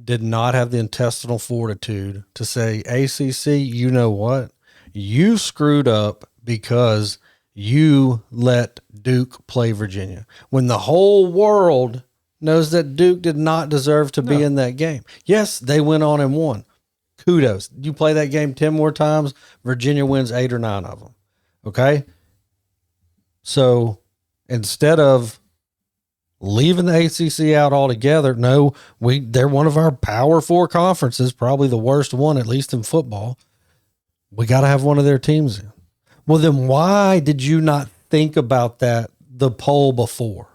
did not have the intestinal fortitude to say, ACC, you know what? You screwed up because you let Duke play Virginia. When the whole world knows that Duke did not deserve to be in that game. Yes, they went on and won. Kudos. You play that game 10 more times, Virginia wins 8 or 9 of them. Okay? So instead of leaving the ACC out altogether, no, they're one of our Power 4 conferences, probably the worst one, at least in football. We got to have one of their teams in. Well, then why did you not think about the poll before?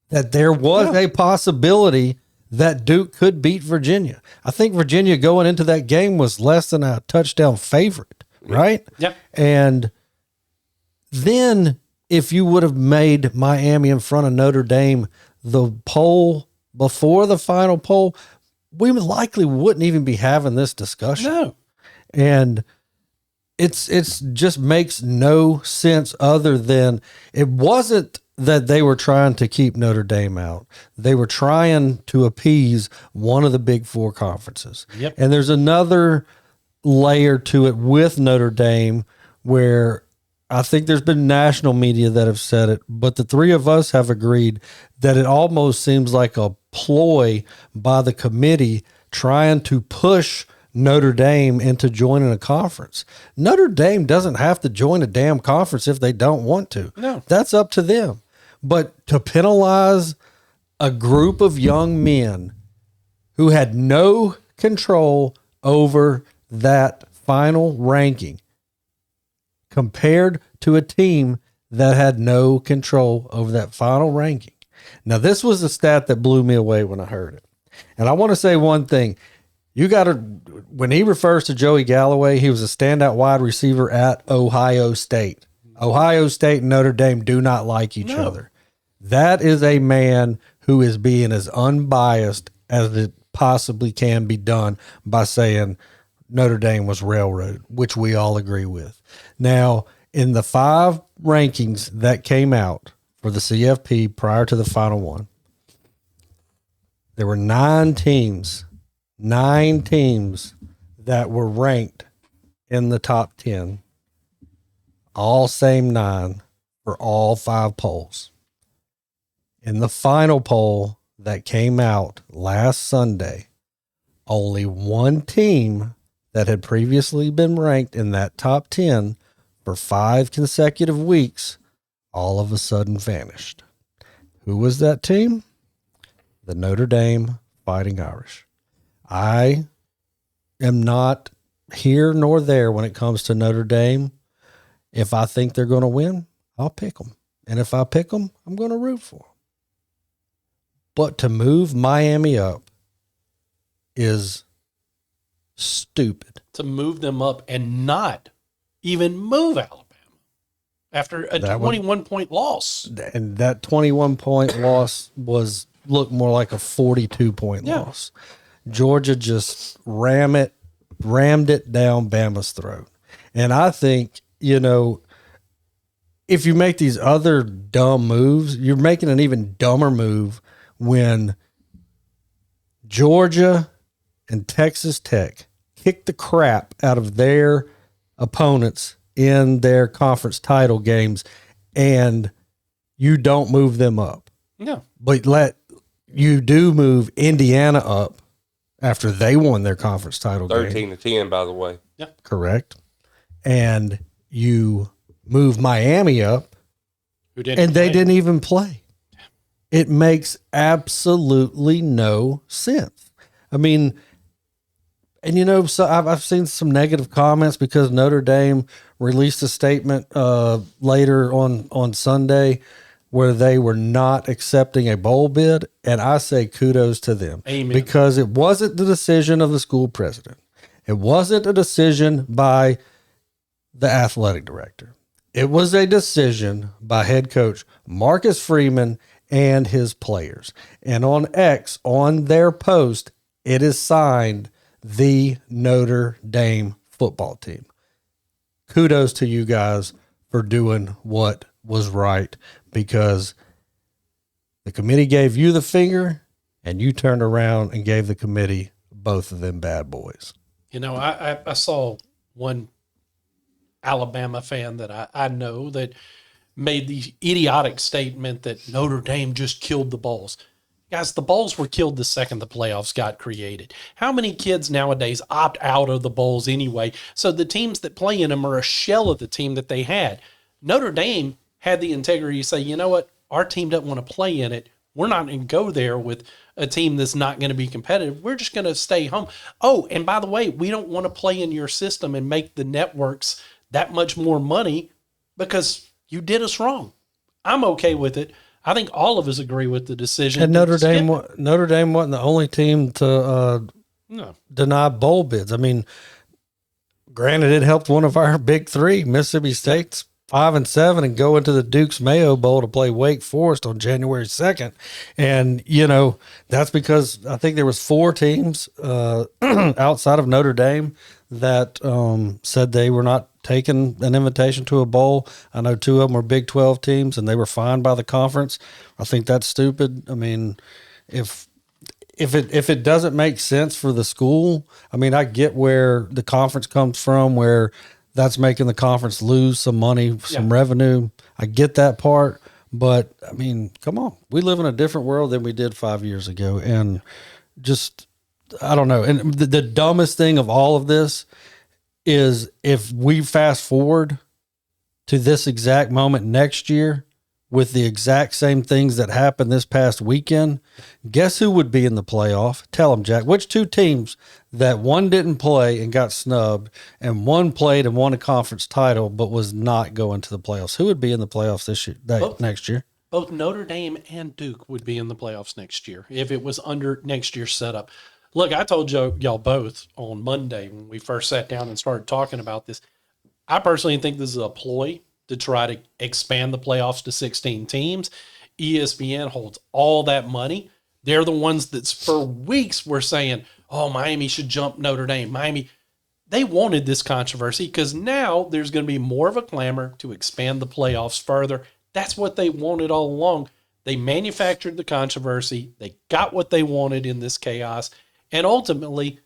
That there was a possibility that Duke could beat Virginia. I think Virginia going into that game was less than a touchdown favorite, right? Yep. And then if you would have made Miami in front of Notre Dame the poll before the final poll, we likely wouldn't even be having this discussion. No. And it's just makes no sense other than it wasn't that they were trying to keep Notre Dame out. They were trying to appease one of the Big Four conferences. Yep. And there's another layer to it with Notre Dame where I think there's been national media that have said it, but the three of us have agreed that it almost seems like a ploy by the committee trying to push Notre Dame into joining a conference. Notre Dame doesn't have to join a damn conference if they don't want to. No. That's up to them. But to penalize a group of young men who had no control over that final ranking compared to a team that had no control over that final ranking. Now, this was a stat that blew me away when I heard it. And I want to say one thing. You got to, when he refers to Joey Galloway, he was a standout wide receiver at Ohio State. Ohio State and Notre Dame do not like each other. That is a man who is being as unbiased as it possibly can be done by saying Notre Dame was railroaded, which we all agree with. Now, in the 5 rankings that came out for the CFP prior to the final one, there were 9 teams that were ranked in the top 10, all same 9 for all 5 polls. In the final poll that came out last Sunday, only one team that had previously been ranked in that top 10 for 5 consecutive weeks all of a sudden vanished. Who was that team? The Notre Dame Fighting Irish. I am not here nor there when it comes to Notre Dame. If I think they're going to win, I'll pick them. And if I pick them, I'm going to root for them. But to move Miami up is stupid. To move them up and not even move Alabama after a 21-point loss. And that 21-point loss looked more like a 42-point loss. Georgia just rammed it down Bama's throat. And I think, if you make these other dumb moves, you're making an even dumber move when Georgia and Texas Tech kick the crap out of their opponents in their conference title games and you don't move them up. No. But you do move Indiana up after they won their conference title 13-10, by the way. Yeah. Correct. And you move Miami up and they didn't even play. It makes absolutely no sense. I mean, and so I've seen some negative comments because Notre Dame released a statement later on Sunday where they were not accepting a bowl bid, and I say kudos to them. Amen. Because it wasn't the decision of the school president. It wasn't a decision by the athletic director. It was a decision by head coach Marcus Freeman and his players. And on X, on their post, it is signed the Notre Dame football team. Kudos to you guys for doing what was right, because the committee gave you the finger and you turned around and gave the committee both of them bad boys. I saw one Alabama fan that I know that made the idiotic statement that Notre Dame just killed the bowls. Guys, the bowls were killed the second the playoffs got created. How many kids nowadays opt out of the bowls anyway? So the teams that play in them are a shell of the team that they had. Notre Dame had the integrity to say, you know what? Our team doesn't want to play in it. We're not going to go there with a team that's not going to be competitive. We're just going to stay home. Oh, and by the way, we don't want to play in your system and make the networks that much more money because you did us wrong. I'm okay with it. I think all of us agree with the decision. And Notre Dame wasn't the only team to deny bowl bids. I mean, granted, it helped one of our big three, Mississippi State's 5-7, and go into the Duke's Mayo Bowl to play Wake Forest on January 2nd. And, that's because I think there was 4 teams outside of Notre Dame that said they were not taking an invitation to a bowl. I know 2 of them were Big 12 teams, and they were fined by the conference. I think that's stupid. I mean, if it doesn't make sense for the school, I mean, I get where the conference comes from, where that's making the conference lose some money, some revenue. I get that part, but I mean, come on, we live in a different world than we did 5 years ago. And just, I don't know. And the dumbest thing of all of this is if we fast forward to this exact moment next year with the exact same things that happened this past weekend, guess who would be in the playoff? Tell them, Jack. Which 2 teams that one didn't play and got snubbed and one played and won a conference title but was not going to the playoffs? Who would be in the playoffs next year? Both Notre Dame and Duke would be in the playoffs next year if it was under next year's setup. Look, I told y'all both on Monday when we first sat down and started talking about this, I personally think this is a ploy to try to expand the playoffs to 16 teams. ESPN holds all that money. They're the ones that for weeks were saying, oh, Miami should jump Notre Dame. Miami, they wanted this controversy because now there's going to be more of a clamor to expand the playoffs further. That's what they wanted all along. They manufactured the controversy. They got what they wanted in this chaos. And ultimately,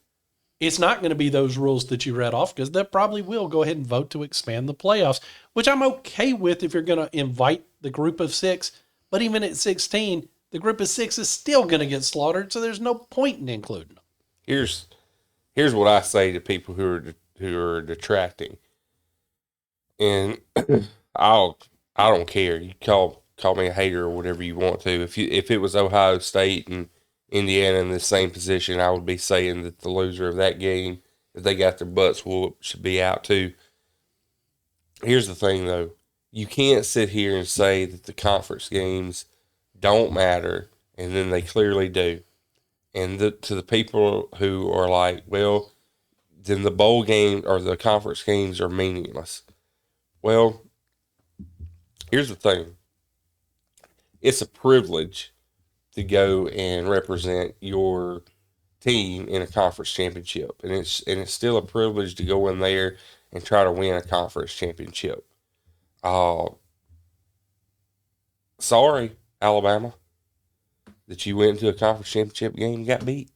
it's not going to be those rules that you read off because they probably will go ahead and vote to expand the playoffs, which I'm okay with if you're going to invite the group of 6. But even at 16, the group of 6 is still going to get slaughtered, so there's no point in including them. here's what I say to people who are detracting, and I don't care. You call me a hater or whatever you want to. If it was Ohio State and Indiana in the same position, I would be saying that the loser of that game, if they got their butts whooped, should be out too. Here's the thing, though. You can't sit here and say that the conference games don't matter, and then they clearly do. And to the people who are like, well, then the bowl game or the conference games are meaningless. Well, here's the thing. It's a privilege to go and represent your team in a conference championship. And it's still a privilege to go in there and try to win a conference championship. Sorry, Alabama, that you went into a conference championship game and got beat.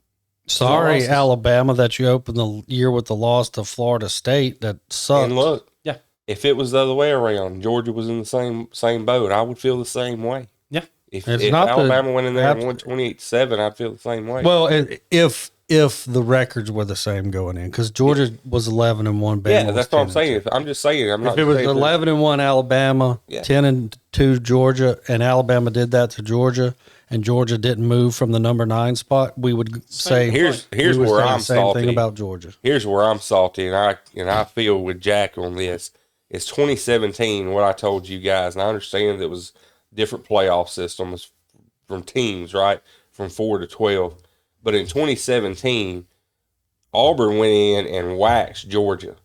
Sorry, Alabama, that you opened the year with the loss to Florida State. That sucked. And look, Yeah. if it was the other way around, Georgia was in the same boat, I would feel the same way. Yeah. If not Alabama went in there and won 28-7, I'd feel the same way. Well, if the records were the same going in, because Georgia was 11-1. Yeah, that's what I'm saying. I'm just saying. I'm not. If it was saying 11-1 Alabama, Yeah. 10-2 Georgia, and Alabama did that to Georgia, and Georgia didn't move from the number 9 spot, we would say Here's we would where say I'm the same salty. thing about Georgia. Here's where I'm salty, and I feel with Jack on this. It's 2017. What I told you guys, and I understand that it was different playoff systems from teams, right, from 4 to 12. But in 2017, Auburn went in and waxed Georgia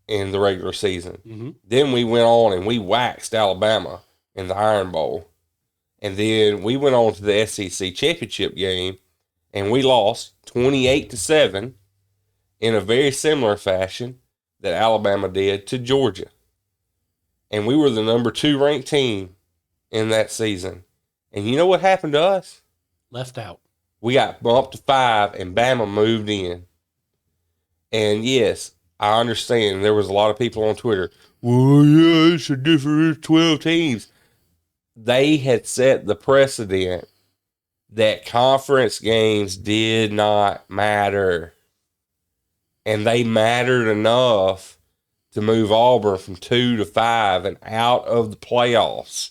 in the regular season. Mm-hmm. Then we went on and we waxed Alabama in the Iron Bowl. And then we went on to the SEC championship game and we lost 28-7 in a very similar fashion that Alabama did to Georgia. And we were the number 2 ranked team in that season. And you know what happened to us? Left out. We got bumped to 5 and Bama moved in. And yes, I understand there was a lot of people on Twitter, well, yeah, it's a different 12 teams. They had set the precedent that conference games did not matter. And they mattered enough to move Auburn from 2 to 5 and out of the playoffs.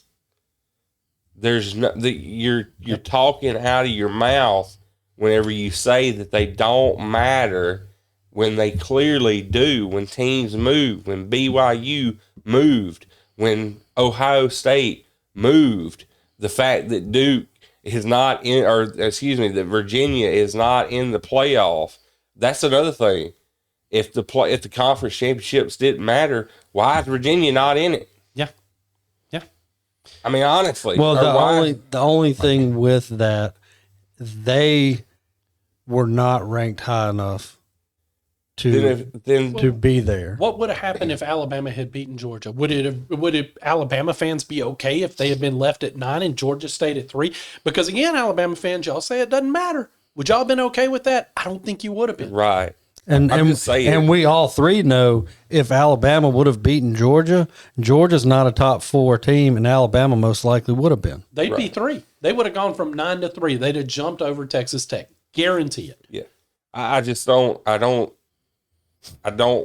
There's no, you're talking out of your mouth whenever you say that they don't matter when they clearly do. When teams move, when BYU moved, when Ohio State moved, the fact that Duke is not in, or excuse me, that Virginia is not in the playoff, that's another thing. If the conference championships didn't matter, why is Virginia not in it? Yeah. Yeah. I mean, honestly. Well, the only thing with that, they were not ranked high enough to be there. What would have happened if Alabama had beaten Georgia? Would Alabama fans be okay if they had been left at 9 and Georgia stayed at 3? Because again, Alabama fans, y'all say it doesn't matter. Would y'all have been okay with that? I don't think you would have been. Right. And just saying. And we all three know if Alabama would have beaten Georgia, Georgia's not a top 4 team, and Alabama most likely would have been. They'd be 3. They would have gone from 9 to 3. They'd have jumped over Texas Tech. Guarantee it. Yeah. I just don't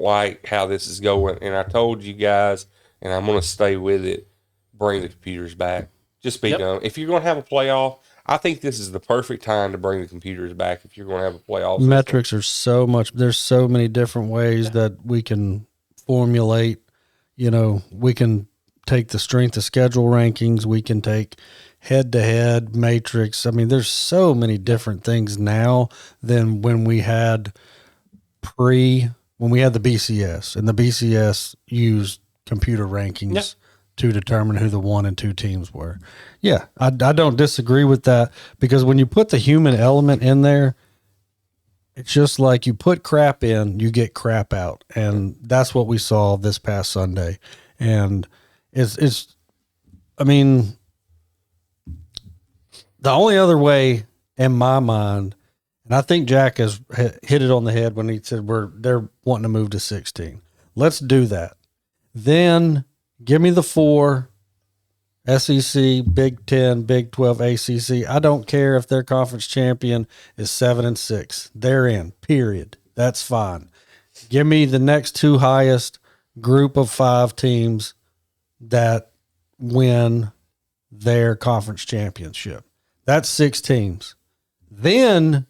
like how this is going. And I told you guys, and I'm going to stay with it, bring the computers back. Just be done. If you're going to have a playoff, I think this is the perfect time to bring the computers back if you're going to have a playoff system. Metrics are there's so many different ways that we can formulate. You know, we can take the strength of schedule rankings. We can take head-to-head matrix. I mean, there's so many different things now than when we had when we had the BCS, and the BCS used computer rankings to determine who the 1 and 2 teams were. Yeah, I don't disagree with that, because when you put the human element in there, it's just like you put crap in, you get crap out. And that's what we saw this past Sunday. And I mean, the only other way in my mind, and I think Jack has hit it on the head when he said they're wanting to move to 16. Let's do that. Then give me the 4 SEC, Big 10, Big 12, ACC. I don't care if their conference champion is 7-6. They're in, period. That's fine. Give me the next two highest group of 5 teams that win their conference championship. That's 6 teams. Then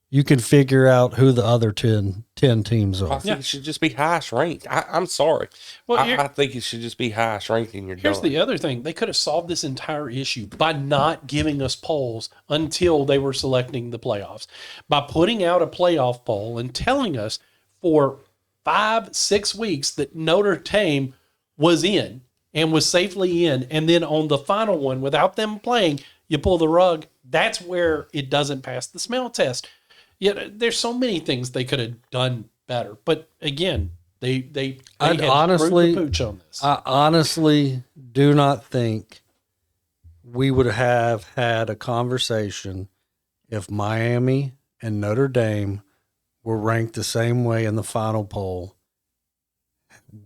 you can figure out who the other 10 teams I are. think it should just be highest ranked. I'm sorry. Well, I think it should just be highest ranked and you're here's done. the other thing. They could have solved this entire issue by not giving us polls until they were selecting the playoffs. By putting out a playoff poll and telling us for 5-6 weeks that Notre Dame was in and was safely in. And then on the final one, without them playing, you pull the rug. That's where it doesn't pass the smell test. Yet there's so many things they could have done better. But again, they I'd had honestly- screwed the pooch on this. I honestly do not think we would have had a conversation if Miami and Notre Dame were ranked the same way in the final poll,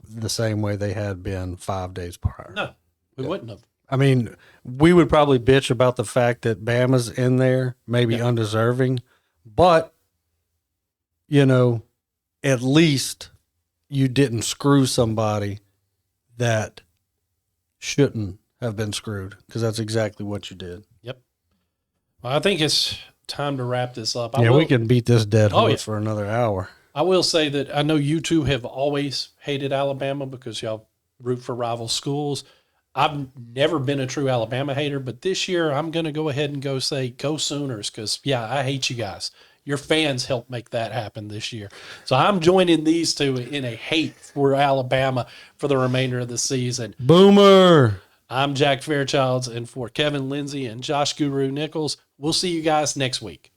the same way they had been 5 days prior. No, we wouldn't have. I mean, we would probably bitch about the fact that Bama's in there, maybe undeserving, but, you know, at least you didn't screw somebody that shouldn't have been screwed, because that's exactly what you did. Yep. Well, I think it's time to wrap this up. We can beat this dead Oh, horse yeah. for another hour. I will say that I know you two have always hated Alabama because y'all root for rival schools. I've never been a true Alabama hater, but this year I'm going to go ahead and go say go Sooners because, I hate you guys. Your fans helped make that happen this year. So I'm joining these two in a hate for Alabama for the remainder of the season. Boomer! I'm Jack Fairchilds, and for Kevan Lindsey and Josh Guru Nichols, we'll see you guys next week.